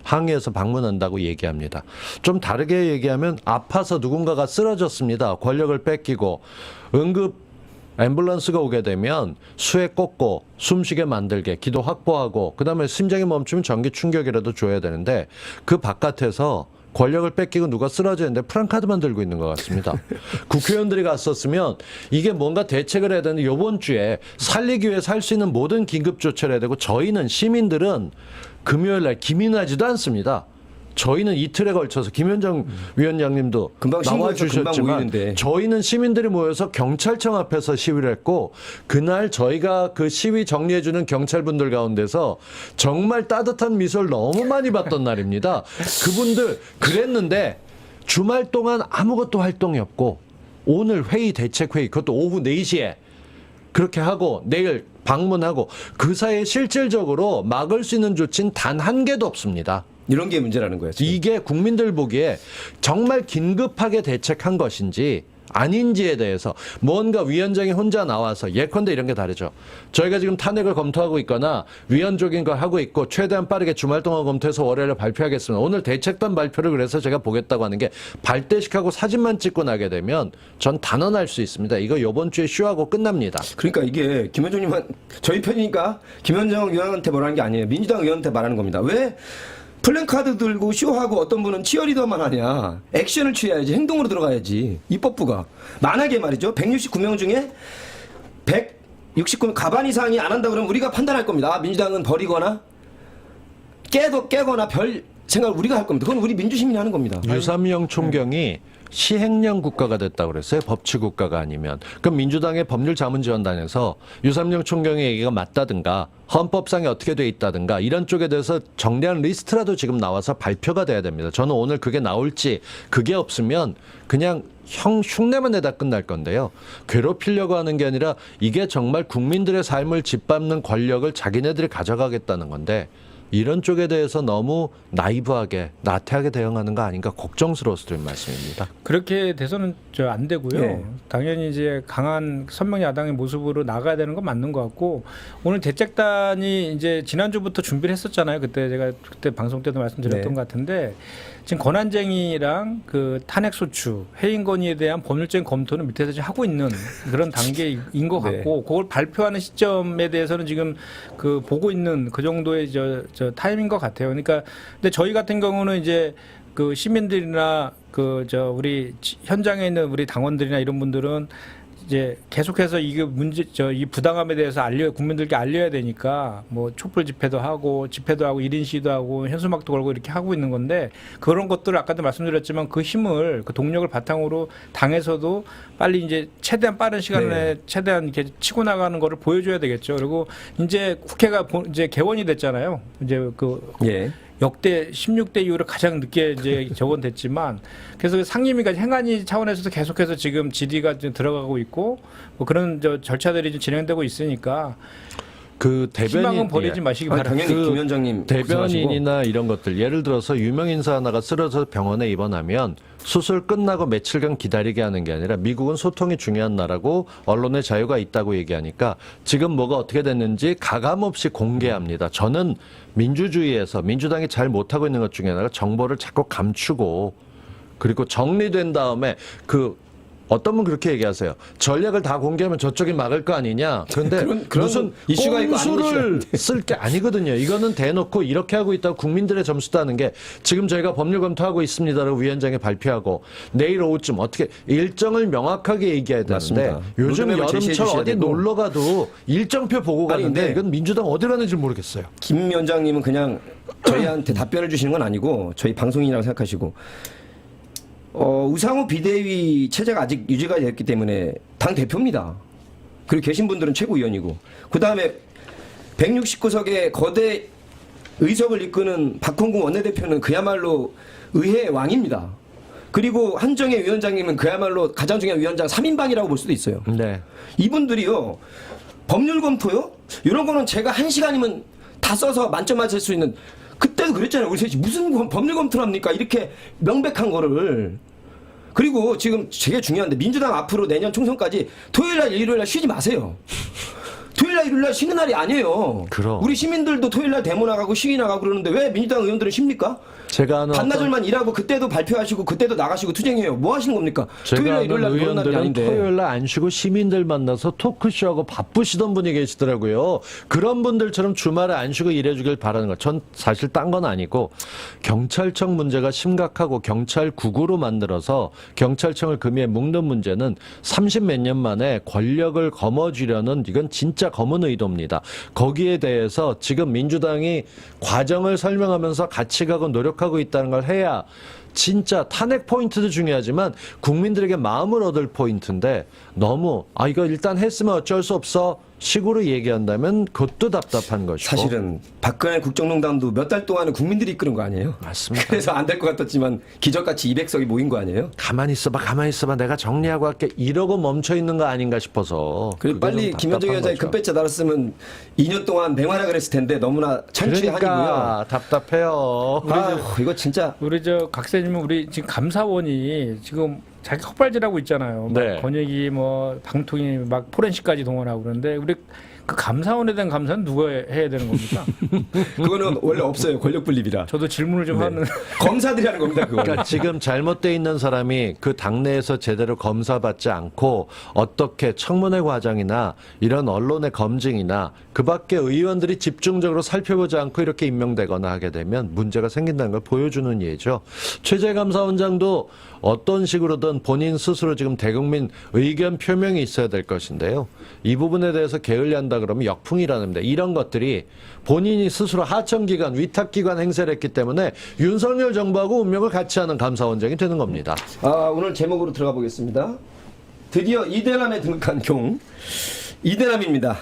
항의해서 방문한다고 얘기합니다. 좀 다르게 얘기하면 아파서 누군가가 쓰러졌습니다. 권력을 뺏기고 응급 앰뷸런스가 오게 되면 수에 꽂고 숨쉬게 만들게 기도 확보하고 그다음에 심장이 멈추면 전기 충격이라도 줘야 되는데 그 바깥에서 권력을 뺏기고 누가 쓰러졌는데 프랑카드만 들고 있는 것 같습니다. 국회의원들이 갔었으면 이게 뭔가 대책을 해야 되는데 이번 주에 살리기 위해 살 수 있는 모든 긴급 조치를 해야 되고 저희는 시민들은 금요일 날 기민하지도 않습니다. 저희는 이틀에 걸쳐서 김현정 위원장님도 금방 신고해서 금방 나와주셨지만 모이는데. 저희는 시민들이 모여서 경찰청 앞에서 시위를 했고 그날 저희가 그 시위 정리해주는 경찰분들 가운데서 정말 따뜻한 미소를 너무 많이 봤던 날입니다. 그분들 그랬는데 주말 동안 아무것도 활동이 없고 오늘 회의 대책회의 그것도 오후 4시에 그렇게 하고 내일 방문하고 그 사이에 실질적으로 막을 수 있는 조치는 단 한 개도 없습니다. 이런 게 문제라는 거예요. 지금. 이게 국민들 보기에 정말 긴급하게 대책한 것인지 아닌지에 대해서 뭔가 위원장이 혼자 나와서 예컨대 이런 게 다르죠. 저희가 지금 탄핵을 검토하고 있거나 위헌적인 걸 하고 있고 최대한 빠르게 주말 동안 검토해서 월요일에 발표하겠습니다. 오늘 대책단 발표를 그래서 제가 보겠다고 하는 게 발대식하고 사진만 찍고 나게 되면 전 단언할 수 있습니다. 이거 이번 주에 쇼하고 끝납니다. 그러니까 이게 김현정님은 저희 편이니까 김현정 의원한테 뭐라는 게 아니에요. 민주당 의원한테 말하는 겁니다. 왜 플랜카드 들고 쇼하고 어떤 분은 치어리더만 하냐. 액션을 취해야지. 행동으로 들어가야지. 입법부가. 만약에 말이죠. 169명 중에 169명 가반 이상이 안 한다 그러면 우리가 판단할 겁니다. 아, 민주당은 버리거나 깨거나 별 생각을 우리가 할 겁니다. 그건 우리 민주시민이 하는 겁니다. 유삼영 총경이 시행령 국가가 됐다고 그랬어요. 법치 국가가 아니면. 그럼 민주당의 법률자문지원단에서 유삼영 총경의 얘기가 맞다든가 헌법상에 어떻게 돼 있다든가 이런 쪽에 대해서 정리한 리스트라도 지금 나와서 발표가 돼야 됩니다. 저는 오늘 그게 나올지 그게 없으면 그냥 흉내만 내다 끝날 건데요. 괴롭히려고 하는 게 아니라 이게 정말 국민들의 삶을 짓밟는 권력을 자기네들이 가져가겠다는 건데 이런 쪽에 대해서 너무 나이브하게 나태하게 대응하는 거 아닌가 걱정스러워서 드린 말씀입니다. 그렇게 돼서는 안 되고요. 네. 당연히 이제 강한 선명 야당의 모습으로 나가야 되는 건 맞는 것 같고 오늘 대책단이 이제 지난주부터 준비를 했었잖아요. 그때 제가 그때 방송 때도 말씀드렸던 네. 것 같은데 지금 권한쟁의랑 그 탄핵 소추, 해임 건의에 대한 법률적인 검토는 밑에서 지금 하고 있는 그런 단계인 것 네. 같고 그걸 발표하는 시점에 대해서는 지금 그 보고 있는 그 정도의 저 타임인 것 같아요. 그러니까 근데 저희 같은 경우는 이제 그 시민들이나 우리 현장에 있는 우리 당원들이나 이런 분들은 이제 계속해서 이게 이 부당함에 대해서 국민들께 알려야 되니까 뭐 촛불 집회도 하고 1인 시위도 하고 현수막도 걸고 이렇게 하고 있는 건데 그런 것들을 아까도 말씀드렸지만 그 힘을 그 동력을 바탕으로 당에서도 빨리 이제 최대한 빠른 시간에 최대한 이렇게 치고 나가는 거를 보여줘야 되겠죠. 그리고 이제 국회가 이제 개원이 됐잖아요. 이제 예. 역대 16대 이후로 가장 늦게 이제 적원됐지만 그래서 상임위가 행안위 차원에서도 계속해서 지금 질의가 좀 들어가고 있고 뭐 그런 절차들이 좀 진행되고 있으니까 그 희망은 버리지 예. 마시기 아니, 바랍니다. 당연히 김 위원장님 대변인이나 이런 것들 예를 들어서 유명 인사 하나가 쓰러져 병원에 입원하면 수술 끝나고 며칠간 기다리게 하는 게 아니라 미국은 소통이 중요한 나라고 언론의 자유가 있다고 얘기하니까 지금 뭐가 어떻게 됐는지 가감없이 공개합니다. 저는 민주주의에서 민주당이 잘 못하고 있는 것 중에 하나가 정보를 자꾸 감추고 그리고 정리된 다음에 어떤 분 그렇게 얘기하세요. 전략을 다 공개하면 저쪽이 막을 거 아니냐. 그런데 그런 무슨 이슈가 있고 아닌 꼼수를 이슈가 쓸 게 아니거든요. 이거는 대놓고 이렇게 하고 있다고 국민들의 점수 따는 게 지금 저희가 법률 검토하고 있습니다라고 위원장이 발표하고 내일 오후쯤 어떻게 일정을 명확하게 얘기해야 되는데 맞습니다. 요즘 로드맵을 제시해 여름철 주셔야 어디 되고. 놀러 가도 일정표 보고 아니, 가는데 근데 이건 민주당 어디 가는지 모르겠어요. 김 위원장님은 그냥 저희한테 답변을 주시는 건 아니고 저희 방송인이라고 생각하시고 우상호 비대위 체제가 아직 유지가 됐기 때문에 당 대표입니다. 그리고 계신 분들은 최고위원이고 그 다음에 169석의 거대 의석을 이끄는 박홍근 원내대표는 그야말로 의회의 왕입니다. 그리고 한정혜 위원장님은 그야말로 가장 중요한 위원장 3인방이라고 볼 수도 있어요. 네. 이분들이요 법률 검토요? 이런 거는 제가 1시간이면 다 써서 만점 맞을 수 있는 그때도 그랬잖아요. 우리 셋이 무슨 법률 검토를 합니까? 이렇게 명백한 거를. 그리고 지금 되게 중요한데 민주당 앞으로 내년 총선까지 토요일날 일요일날 쉬지 마세요. 토요일날 일요일날 쉬는 날이 아니에요. 그럼. 우리 시민들도 토요일날 데모 나가고 시위 나가고 그러는데 왜 민주당 의원들은 쉽니까? 제가 아는 반나절만 일하고 그때도 발표하시고 그때도 나가시고 투쟁해요. 뭐 하시는 겁니까? 제가 토요일날 아는 일요일날 그런 날이 의원들은 아닌데. 토요일날 안 쉬고 시민들 만나서 토크쇼하고 바쁘시던 분이 계시더라고요. 그런 분들처럼 주말에 안 쉬고 일해주길 바라는 것. 전 사실 딴 건 아니고 경찰청 문제가 심각하고 경찰국으로 만들어서 경찰청을 금위에 묶는 문제는 30 몇 년 만에 권력을 거머쥐려는 이건 진짜 검은 의도입니다. 거기에 대해서 지금 민주당이 과정을 설명하면서 같이 가고 노력하고 있다는 걸 해야 진짜 탄핵 포인트도 중요하지만 국민들에게 마음을 얻을 포인트인데 너무 이거 일단 했으면 어쩔 수 없어 식으로 얘기한다면 그것도 답답한 것이고 사실은 박근혜 국정농단도 몇 달 동안은 국민들이 이끄는 거 아니에요? 맞습니다. 그래서 안 될 것 같았지만 기적같이 200석이 모인 거 아니에요? 가만히 있어봐 내가 정리하고 할게 이러고 멈춰 있는 거 아닌가 싶어서 그리고 그게 빨리 좀 김현정 답답한 위원장이 거죠. 급배차 달았으면 2년 동안 맹활약 그랬을 텐데 너무나 천추의 한이고요. 그러니까 답답해요. 이거 진짜 우리 각세님은 우리 지금 감사원이 지금 자기 헛발질하고 있잖아요. 막 네. 권익위 뭐 방통위 막 포렌식까지 동원하고 그러는데 우리 그 감사원에 대한 감사는 누가 해야 되는 겁니까? 그거는 원래 없어요. 권력 분립이라. 저도 질문을 좀 하는. 검사들이 하는 겁니다. 그거. 그러니까 지금 잘못돼 있는 사람이 그 당내에서 제대로 검사받지 않고 어떻게 청문회 과정이나 이런 언론의 검증이나 그 밖에 의원들이 집중적으로 살펴보지 않고 이렇게 임명되거나 하게 되면 문제가 생긴다는 걸 보여주는 예죠. 최재감사원장도 어떤 식으로든 본인 스스로 지금 대국민 의견 표명이 있어야 될 것인데요. 이 부분에 대해서 게을리한다 그러면 역풍이라는 겁니다. 이런 것들이 본인이 스스로 하청기관, 위탁기관 행세를 했기 때문에 윤석열 정부하고 운명을 같이 하는 감사원장이 되는 겁니다. 오늘 제목으로 들어가 보겠습니다. 드디어 이대남에 등극한 경 이대남입니다.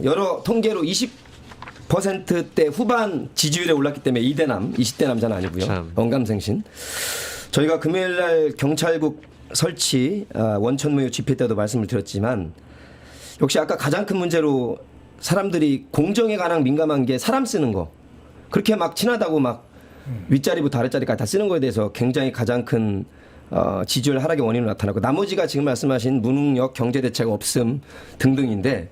여러 통계로 20%대 후반 지지율에 올랐기 때문에 이대남, 20대 남자는 아니고요. 참. 언감생신. 저희가 금요일날 경찰국 설치 원천무효 집회 때도 말씀을 드렸지만 역시 아까 가장 큰 문제로 사람들이 공정에 관한 민감한 게 사람 쓰는 거 그렇게 막 친하다고 막 윗자리부터 아랫자리까지 다 쓰는 거에 대해서 굉장히 가장 큰 지지율 하락의 원인으로 나타나고 나머지가 지금 말씀하신 무능력, 경제대책 없음 등등인데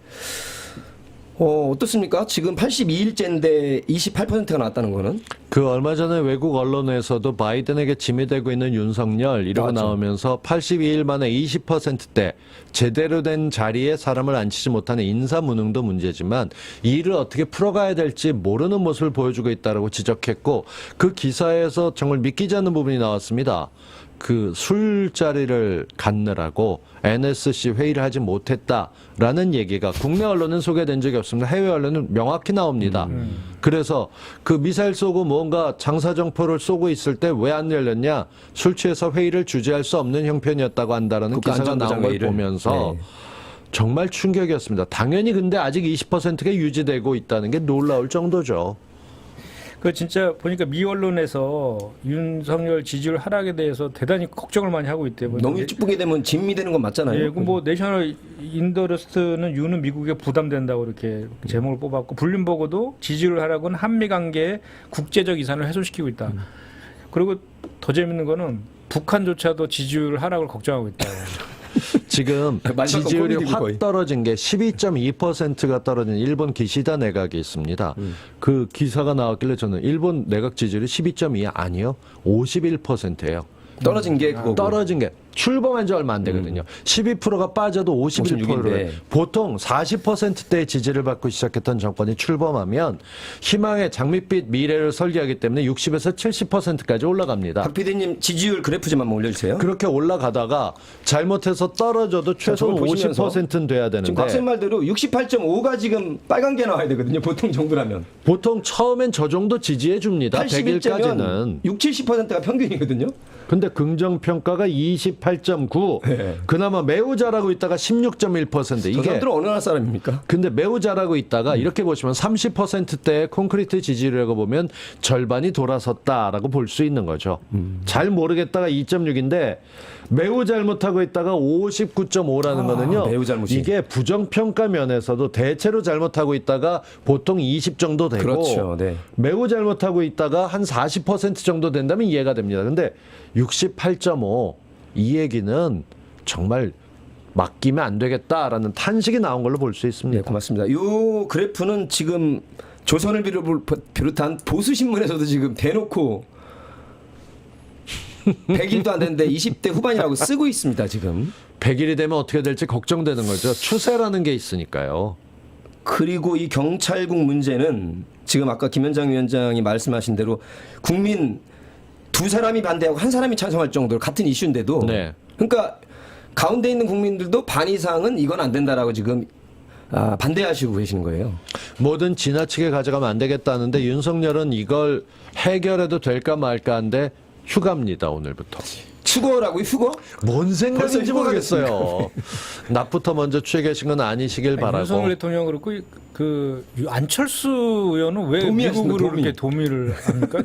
어떻습니까? 지금 82일째인데 28%가 나왔다는 거는 그 얼마 전에 외국 언론에서도 바이든에게 짐이 되고 있는 윤석열 이러고 맞아. 나오면서 82일 만에 20%대 제대로 된 자리에 사람을 앉히지 못하는 인사 무능도 문제지만 일을 어떻게 풀어가야 될지 모르는 모습을 보여주고 있다고 지적했고 그 기사에서 정말 믿기지 않는 부분이 나왔습니다. 그 술자리를 갖느라고 NSC 회의를 하지 못했다라는 얘기가 국내 언론은 소개된 적이 없습니다. 해외 언론은 명확히 나옵니다. 그래서 그 미사일 쏘고 뭔가 장사정포를 쏘고 있을 때 왜 안 열렸냐? 술 취해서 회의를 주재할 수 없는 형편이었다고 한다라는 기사가 나온 걸 국가안전보장회의를. 보면서 네. 정말 충격이었습니다. 당연히 근데 아직 20%가 유지되고 있다는 게 놀라울 정도죠. 그 진짜 보니까 미 언론에서 윤석열 지지율 하락에 대해서 대단히 걱정을 많이 하고 있대요. 너무 일찍 보게 되면 진미 되는 건 맞잖아요. 예, 그뭐 내셔널 인터레스트는 유는 미국에 부담된다고 이렇게 제목을 뽑았고 블룸버그도 지지율 하락은 한미 관계의 국제적 이산을 훼손시키고 있다. 그리고 더 재밌는 거는 북한조차도 지지율 하락을 걱정하고 있다. 지금 마지막 지지율이 코미디고 거의. 확 떨어진 게 12.2%가 떨어진 일본 기시다 내각이 있습니다. 그 기사가 나왔길래 저는 일본 내각 지지율이 12.2 아니요, 51%예요. 떨어진 게 그거고. 떨어진 게 출범한 지 얼마 안 되거든요. 12%가 빠져도 51%를 56인데. 보통 40%대의 지지를 받고 시작했던 정권이 출범하면 희망의 장밋빛 미래를 설계하기 때문에 60에서 70%까지 올라갑니다. 박 PD님 지지율 그래프 좀 한번 올려주세요. 그렇게 올라가다가 잘못해서 떨어져도 최소한 저걸 보시면서 50%는 돼야 지금 되는데 박사님 말대로 68.5가 지금 빨간 게 나와야 되거든요. 보통 정도라면. 보통 처음엔 저 정도 지지해 줍니다. 100일까지는. 81면 60, 70%가 평균이거든요. 근데 긍정평가가 28.9. 네. 그나마 매우 잘하고 있다가 16.1%. 저 이게 사람들은 어느 나라 사람입니까? 근데 매우 잘하고 있다가 이렇게 보시면 30%대의 콘크리트 지지율이라고 보면 절반이 돌아섰다라고 볼 수 있는 거죠. 잘 모르겠다가 2.6인데 매우 잘못하고 있다가 59.5라는 거는요. 매우 잘못이. 이게 부정평가 면에서도 대체로 잘못하고 있다가 보통 20 정도 되고 그렇죠. 네. 매우 잘못하고 있다가 한 40% 정도 된다면 이해가 됩니다. 근데 68.5 이 얘기는 정말 맡기면 안 되겠다라는 탄식이 나온 걸로 볼 수 네, 있습니다. 고맙습니다. 이 그래프는 지금 조선을 비롯한 보수 신문에서도 지금 대놓고 100일도 안 됐는데 20대 후반이라고 쓰고 있습니다. 지금. 100일이 되면 어떻게 될지 걱정되는 거죠. 추세라는 게 있으니까요. 그리고 이 경찰국 문제는 지금 아까 김현장 위원장이 말씀하신 대로 국민 두 사람이 반대하고 한 사람이 찬성할 정도로 같은 이슈인데도 네. 그러니까 가운데 있는 국민들도 반 이상은 이건 안 된다라고 지금 반대하시고 계시는 거예요. 뭐든 지나치게 가져가면 안 되겠다는데 윤석열은 이걸 해결해도 될까 말까 한데 휴가입니다. 오늘부터. 휴거라고요? 휴거? 뭔 생각인지 벌써 휴가가 모르겠어요. 낮부터 먼저 취해 계신 건 아니시길 바라고. 윤석열 대통령 그렇고 그 안철수 의원은 왜 도미하시는 미국으로 도미. 이렇게 도미를 합니까?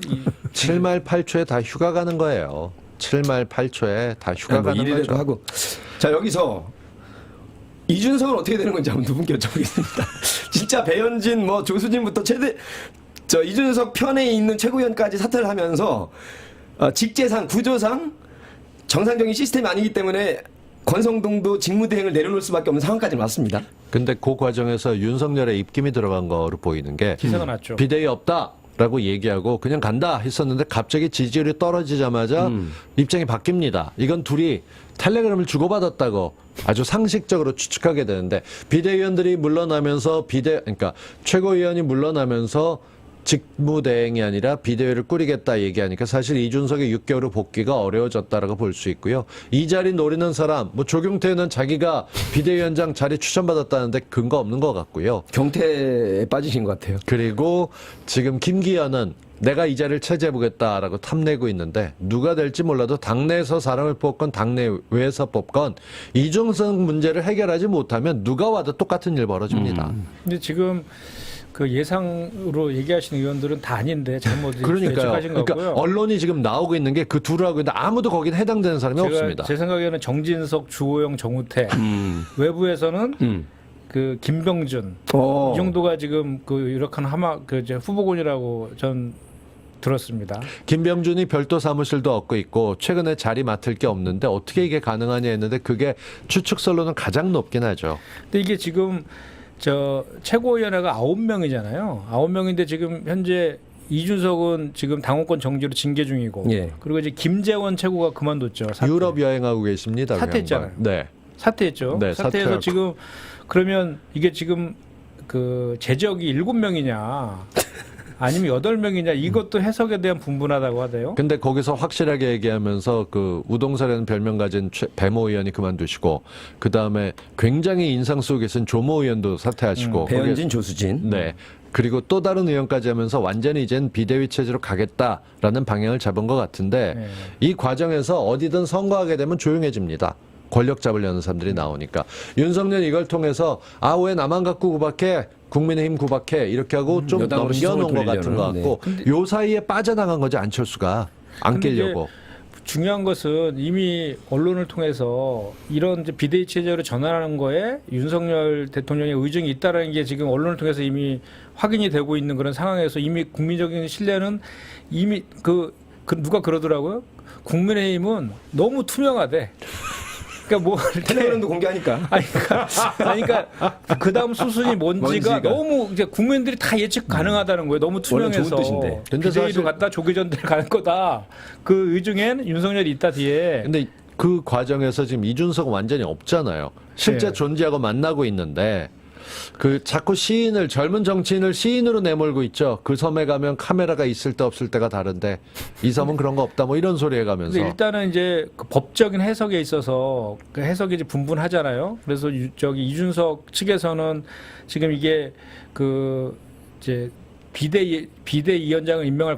7말 8초에 다 휴가 가는 거예요. 7말 8초에 다 휴가 뭐 가는 이래도 거죠. 하고. 자 여기서 이준석은 어떻게 되는 건지 한번 두 분께 여쭤보겠습니다. 진짜 배현진 뭐 조수진부터 이준석 편에 있는 최고위원까지 사퇴를 하면서 직제상 구조상 정상적인 시스템이 아니기 때문에 권성동도 직무대행을 내려놓을 수밖에 없는 상황까지 왔습니다. 근데 그 과정에서 윤석열의 입김이 들어간 거로 보이는 게 기사가 났죠. 비대위 없다라고 얘기하고 그냥 간다 했었는데 갑자기 지지율이 떨어지자마자 입장이 바뀝니다. 이건 둘이 텔레그램을 주고받았다고 아주 상식적으로 추측하게 되는데 비대위원들이 물러나면서 그러니까 최고위원이 물러나면서 직무대행이 아니라 비대위를 꾸리겠다 얘기하니까 사실 이준석의 6개월 후 복귀가 어려워졌다라고 볼 수 있고요. 이 자리 노리는 사람, 뭐 조경태는 자기가 비대위원장 자리 추천받았다는데 근거 없는 것 같고요. 경태에 빠지신 것 같아요. 그리고 지금 김기현은 내가 이 자리를 차지해보겠다라고 탐내고 있는데 누가 될지 몰라도 당내에서 사람을 뽑건 당내외에서 뽑건 이준석 문제를 해결하지 못하면 누가 와도 똑같은 일 벌어집니다. 근데 지금 그 예상으로 얘기하시는 의원들은 다 아닌데 잘못 그러니까요. 예측하신 그러니까 거고요. 언론이 지금 나오고 있는 게 그 둘을 하고 있는데 아무도 거기는 해당되는 사람이 없습니다. 제 생각에는 정진석, 주호영, 정우택 외부에서는 그 김병준 어. 이 정도가 지금 그 유력한 이제 후보군이라고 전 들었습니다. 김병준이 별도 사무실도 얻고 있고 최근에 자리 맡을 게 없는데 어떻게 이게 가능하냐 했는데 그게 추측설로는 가장 높긴 하죠. 근데 이게 지금 최고위원회가 9명이잖아요. 9명인데 지금 현재 이준석은 지금 당원권 정지로 징계 중이고, 예. 그리고 이제 김재원 최고가 그만뒀죠. 유럽 여행하고 계십니다. 그 사퇴했잖아요. 양반. 네. 사퇴했죠. 네, 사퇴해서 사퇴하고. 지금 그러면 이게 지금 그 재적이 7명이냐? 아니면 8명이냐 이것도 해석에 대한 분분하다고 하대요. 근데 거기서 확실하게 얘기하면서 그 우동사라는 별명 가진 배모 의원이 그만두시고 그 다음에 굉장히 인상 속에 계신 조모 의원도 사퇴하시고 배현진, 조수진. 네. 그리고 또 다른 의원까지 하면서 완전히 이젠 비대위 체제로 가겠다라는 방향을 잡은 것 같은데 네. 이 과정에서 어디든 선거하게 되면 조용해집니다. 권력 잡으려는 사람들이 나오니까 윤석열 이걸 통해서 아 왜 나만 갖고 구박해 국민의힘 구박해 이렇게 하고 좀 여당으로 시선을 넘겨놓은 것 같은 것 돌리려는, 같고 요 사이에 빠져나간 거지 안철수가 안 근데 깨려고. 중요한 것은 이미 언론을 통해서 이런 이제 비대위 체제로 전환하는 거에 윤석열 대통령의 의중이 있다라는 게 지금 언론을 통해서 이미 확인이 되고 있는 그런 상황에서 이미 국민적인 신뢰는 이미 누가 그러더라고요. 국민의힘은 너무 투명하대. 그러니까 뭐 텔레그램도 공개하니까. 그러니까 그 다음 수순이 뭔지가 너무 이제 국민들이 다 예측 가능하다는 거예요. 너무 투명해서. 좋은 뜻인데. 근데 비대위로 사실- 갔다 조기전대를 갈 거다. 그 의중엔 윤석열이 있다 뒤에. 근데 그 과정에서 지금 이준석은 완전히 없잖아요. 실제 네. 존재하고 만나고 있는데 그 자꾸 시인을 젊은 정치인을 시인으로 내몰고 있죠. 그 섬에 가면 카메라가 있을 때 없을 때가 다른데 이 섬은 그런 거 없다 뭐 이런 소리 해가면서 근데 일단은 이제 그 법적인 해석에 있어서 그 해석이 이제 분분하잖아요. 그래서 저기 이준석 측에서는 지금 이게 그 이제 비대위원장을 임명할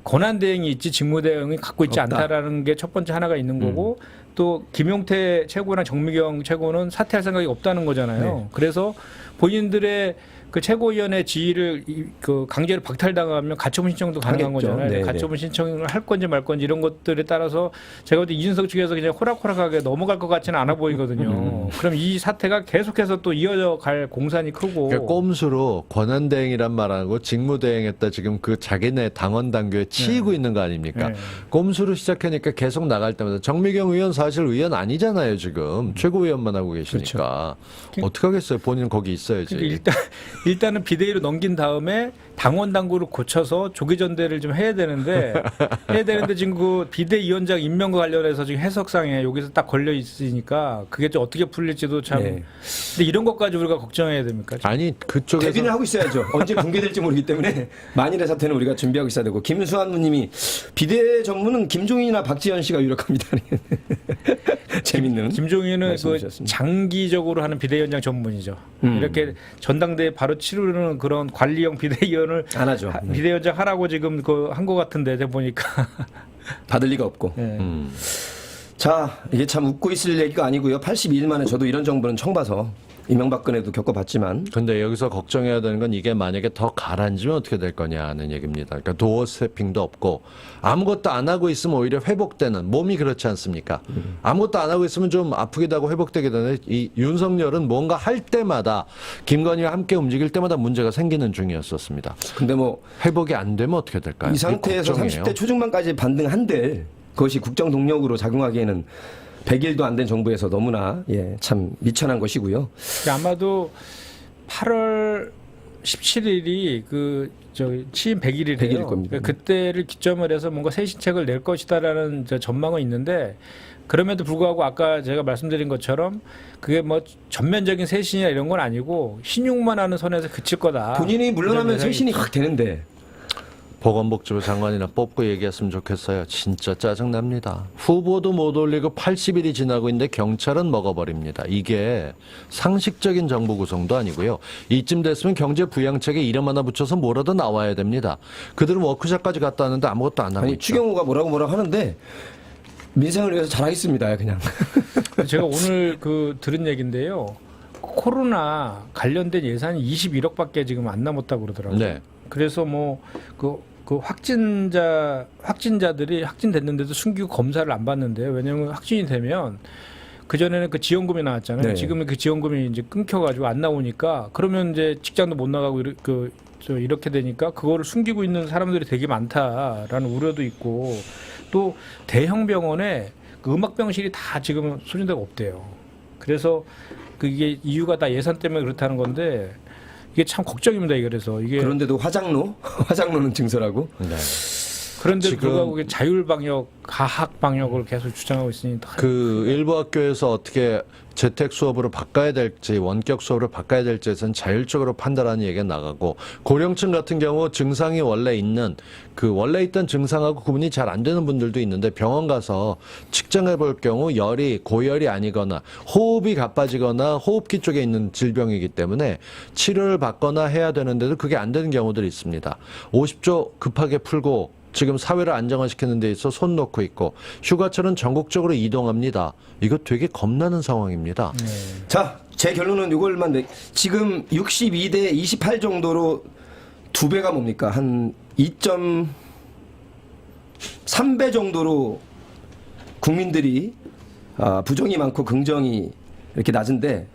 권한 대행이 있지 직무 대행이 갖고 있지 없다. 않다라는 게 첫 번째 하나가 있는 거고 또 김용태 최고랑 정미경 최고는 사퇴할 생각이 없다는 거잖아요. 그래서 본인들의 그 최고위원회 지위를 그 강제로 박탈당하면 가처분 신청도 가능한 하겠죠. 거잖아요. 네네. 가처분 신청을 할 건지 말 건지 이런 것들에 따라서 제가 볼 때 이준석 측에서 그냥 호락호락하게 넘어갈 것 같지는 않아 보이거든요. 그럼 이 사태가 계속해서 또 이어져 갈 공산이 크고. 그러니까 꼼수로 권한대행이란 말하고 직무대행했다 지금 그 자기네 당원 당규에 치이고 있는 거 아닙니까? 네. 꼼수로 시작하니까 계속 나갈 때마다 정미경 의원 사실 의원 아니잖아요 지금 최고위원만 하고 계시니까 어떻게 하겠어요? 본인 거기 있어야지. 그러니까 일단은 비대위로 넘긴 다음에 당원 당규를 고쳐서 조기전대를 좀 해야 되는데 지금 그 비대위원장 임명과 관련해서 지금 해석상에 여기서 딱 걸려 있으니까 그게 좀 어떻게 풀릴지도 참. 네. 근데 이런 것까지 우리가 걱정해야 됩니까? 아니 그쪽에서 대비를 하고 있어야죠. 언제 붕괴될지 모르기 때문에 만일의 사태는 우리가 준비하고 있어야 되고 김수환 누님이 비대 전문은 김종인이나 박지현 씨가 유력합니다. 재밌는 김종인은 말씀 그 주셨습니다. 장기적으로 하는 비대위원장 전문이죠. 이렇게 전당대회 바로 치르는 그런 관리형 비대위원을 안 하죠. 비대위원장 하라고 지금 그 한 것 같은데 제가 보니까. 받을 리가 없고. 네. 자, 이게 참 웃고 있을 얘기가 아니고요. 82일 만에 저도 이런 정부는 처음 봐서 이명박근혜도 겪어봤지만 근데 여기서 걱정해야 되는 건 이게 만약에 더 가라앉으면 어떻게 될 거냐는 얘기입니다. 그러니까 도어 스태핑도 없고 아무것도 안 하고 있으면 오히려 회복되는 몸이 그렇지 않습니까? 아무것도 안 하고 있으면 좀 아프기도 하고 회복되게 되는데 이 윤석열은 뭔가 할 때마다 김건희와 함께 움직일 때마다 문제가 생기는 중이었었습니다. 근데 뭐 회복이 안 되면 어떻게 될까요? 이 상태에서 그게 걱정이에요. 30대 초중반까지 반등한들 그것이 국정 동력으로 작용하기에는 100일도 안 된 정부에서 너무나 참 미천한 것이고요. 아마도 8월 17일이 그 취임 100일이래요. 100일일 겁니다. 그때를 기점을 해서 뭔가 새 신책을 낼 것이다라는 전망은 있는데 그럼에도 불구하고 아까 제가 말씀드린 것처럼 그게 뭐 전면적인 쇄신이나 이런 건 아니고 신용만 하는 선에서 그칠 거다. 본인이 물러나면 이런 쇄신이 확 되는데 보건복지부 장관이나 뽑고 얘기했으면 좋겠어요. 진짜 짜증납니다. 후보도 못 올리고 80일이 지나고 있는데 경찰은 먹어버립니다. 이게 상식적인 정부 구성도 아니고요. 이쯤 됐으면 경제 부양책에 이름 하나 붙여서 뭐라도 나와야 됩니다. 그들은 워크숍까지 갔다 왔는데 아무것도 안 하고 아니 있죠. 추경호가 뭐라고 하는데 민생을 위해서 잘하겠습니다. 그냥. 제가 오늘 그 들은 얘기인데요. 코로나 관련된 예산이 21억밖에 지금 안 남았다고 그러더라고요. 네. 그래서 뭐 그 확진자들이 확진됐는데도 순규 검사를 안 받는데요. 왜냐하면 확진이 되면 그 전에는 그 지원금이 나왔잖아요. 네. 지금은 그 지원금이 이제 끊겨가지고 안 나오니까 그러면 이제 직장도 못 나가고 이렇게 되니까 그거를 숨기고 있는 사람들이 되게 많다라는 우려도 있고 또 대형 병원에 그 음악병실이 다 지금 소진되고 없대요. 그래서 그게 이유가 다 예산 때문에 그렇다는 건데 이게 참 걱정입니다. 그래서 이게 그런데도 화장로는 증설하고. 네. 그런데 지금 불구하고 자율 방역, 가학 방역을 계속 주장하고 있으니 그 일부 학교에서 어떻게 재택 수업으로 바꿔야 될지 원격 수업으로 바꿔야 될지에서는 자율적으로 판단하는 얘기가 나가고, 고령층 같은 경우 증상이 원래 있던 증상하고 구분이 잘 안 되는 분들도 있는데 병원 가서 측정해 볼 경우 열이 고열이 아니거나 호흡이 가빠지거나 호흡기 쪽에 있는 질병이기 때문에 치료를 받거나 해야 되는데도 그게 안 되는 경우들이 있습니다. 50조 급하게 풀고 지금 사회를 안정화시키는 데 있어 손 놓고 있고, 휴가철은 전국적으로 이동합니다. 이거 되게 겁나는 상황입니다. 자, 제 결론은 이걸만 지금 62대 28 정도로 2배가 뭡니까? 한 2.3배 정도로 국민들이 부정이 많고 긍정이 이렇게 낮은데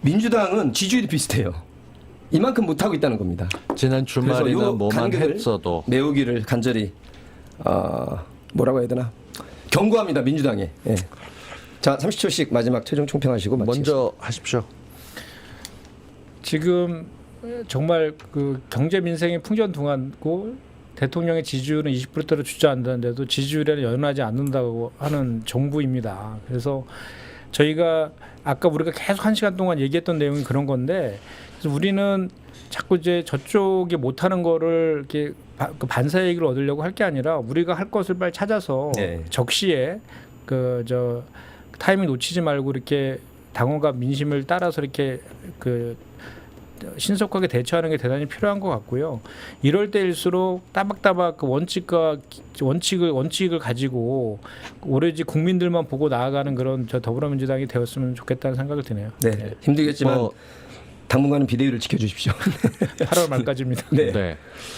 민주당은 지지율이 비슷해요. 이만큼 못하고 있다는 겁니다. 지난 그래서 주말이나 요 뭐만 간극을 했어도 메우기를 간절히 뭐라고 해야 되나 경고합니다, 민주당에. 예. 자, 30초씩 마지막 최종 총평하시고 마치겠습니다. 먼저 하십시오. 지금 정말 그 경제 민생이 풍전등화고 대통령의 지지율은 20%대로 주저앉았는데도 지지율에는 연연하지 않는다고 하는 정부입니다. 그래서 저희가 아까 우리가 계속 1시간 동안 얘기했던 내용이 그런 건데, 그래서 우리는 자꾸 이제 저쪽이 못하는 거를 이렇게 반사 얘기를 얻으려고 할 게 아니라 우리가 할 것을 빨리 찾아서 네. 적시에 타이밍 놓치지 말고 이렇게 당원과 민심을 따라서 이렇게 신속하게 대처하는 게 대단히 필요한 것 같고요. 이럴 때일수록 따박따박 그 원칙을 가지고 오로지 국민들만 보고 나아가는 그런 더불어민주당이 되었으면 좋겠다는 생각을 드네요. 네, 힘들겠지만 당분간은 비대위를 지켜주십시오. 8월 말까지입니다. 네. 네.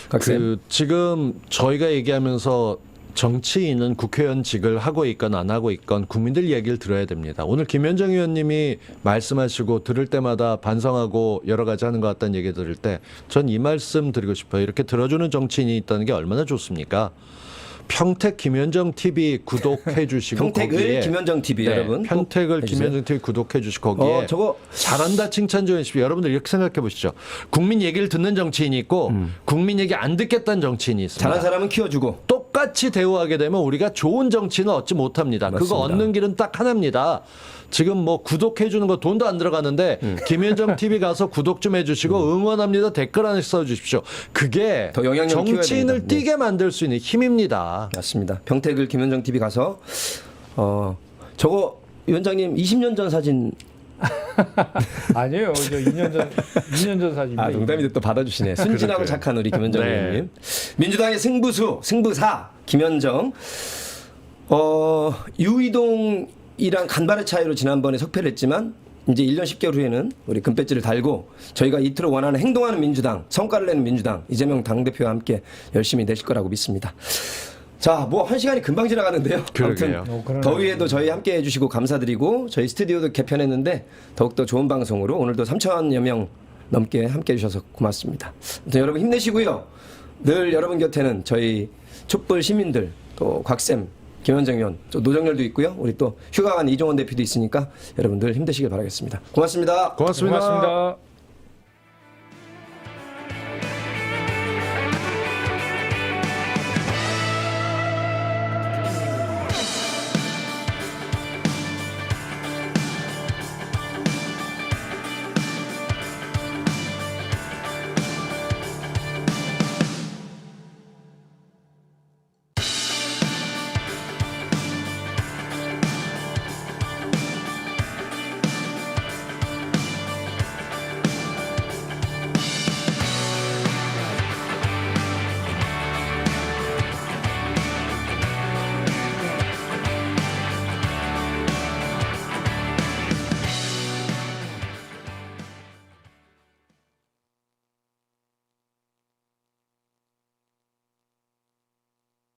각쌤. 지금 저희가 얘기하면서 정치인은 국회의원직을 하고 있건 안 하고 있건 국민들 얘기를 들어야 됩니다. 오늘 김현정 의원님이 말씀하시고 들을 때마다 반성하고 여러 가지 하는 것 같다는 얘기 들을 때 전 이 말씀 드리고 싶어요. 이렇게 들어주는 정치인이 있다는 게 얼마나 좋습니까? 평택 김현정 TV 구독해 주시고 평택을 거기에 김현정 TV 네, 여러분 평택을 해주세요. 김현정 TV 구독해 주시고 거기에 저거 잘한다 칭찬 좀 해주십시오. 여러분들 이렇게 생각해 보시죠. 국민 얘기를 듣는 정치인이 있고 국민 얘기 안 듣겠다는 정치인이 있습니다. 잘한 사람은 키워주고 똑같이 대우하게 되면 우리가 좋은 정치는 얻지 못합니다. 맞습니다. 그거 얻는 길은 딱 하나입니다. 지금 뭐 구독해 주는 거 돈도 안 들어가는데 김현정 TV 가서 구독 좀 해주시고 응원합니다. 댓글 하나 써주십시오. 그게 더 영향력 키워야 정치인을 됩니다. 뛰게 만들 수 있는 힘입니다. 맞습니다. 평택을 김현정 TV 가서 저거 위원장님 20년 전 사진 아니에요. 저 2년 전 사진입니다. 농담인데 또 받아주시네. 순진하고 착한 우리 김현정 네. 의원님. 민주당의 승부사 김현정. 유이동이랑 간발의 차이로 지난번에 석패를 했지만 이제 1년 10개월 후에는 우리 금배지를 달고 저희가 이틀을 원하는 행동하는 민주당, 성과를 내는 민주당, 이재명 당대표와 함께 열심히 내실 거라고 믿습니다. 자, 뭐 1시간이 금방 지나가는데요. 그러게요. 아무튼 더위에도 저희 함께 해주시고 감사드리고 저희 스튜디오도 개편했는데 더욱더 좋은 방송으로 오늘도 3,000여 명 넘게 함께 해주셔서 고맙습니다. 아무튼 여러분 힘내시고요. 늘 여러분 곁에는 저희 촛불 시민들 또 곽쌤, 김현정 의원, 또 노정열도 있고요. 우리 또 휴가 간 이종원 대표도 있으니까 여러분들 힘내시길 바라겠습니다. 고맙습니다. 고맙습니다. 고맙습니다.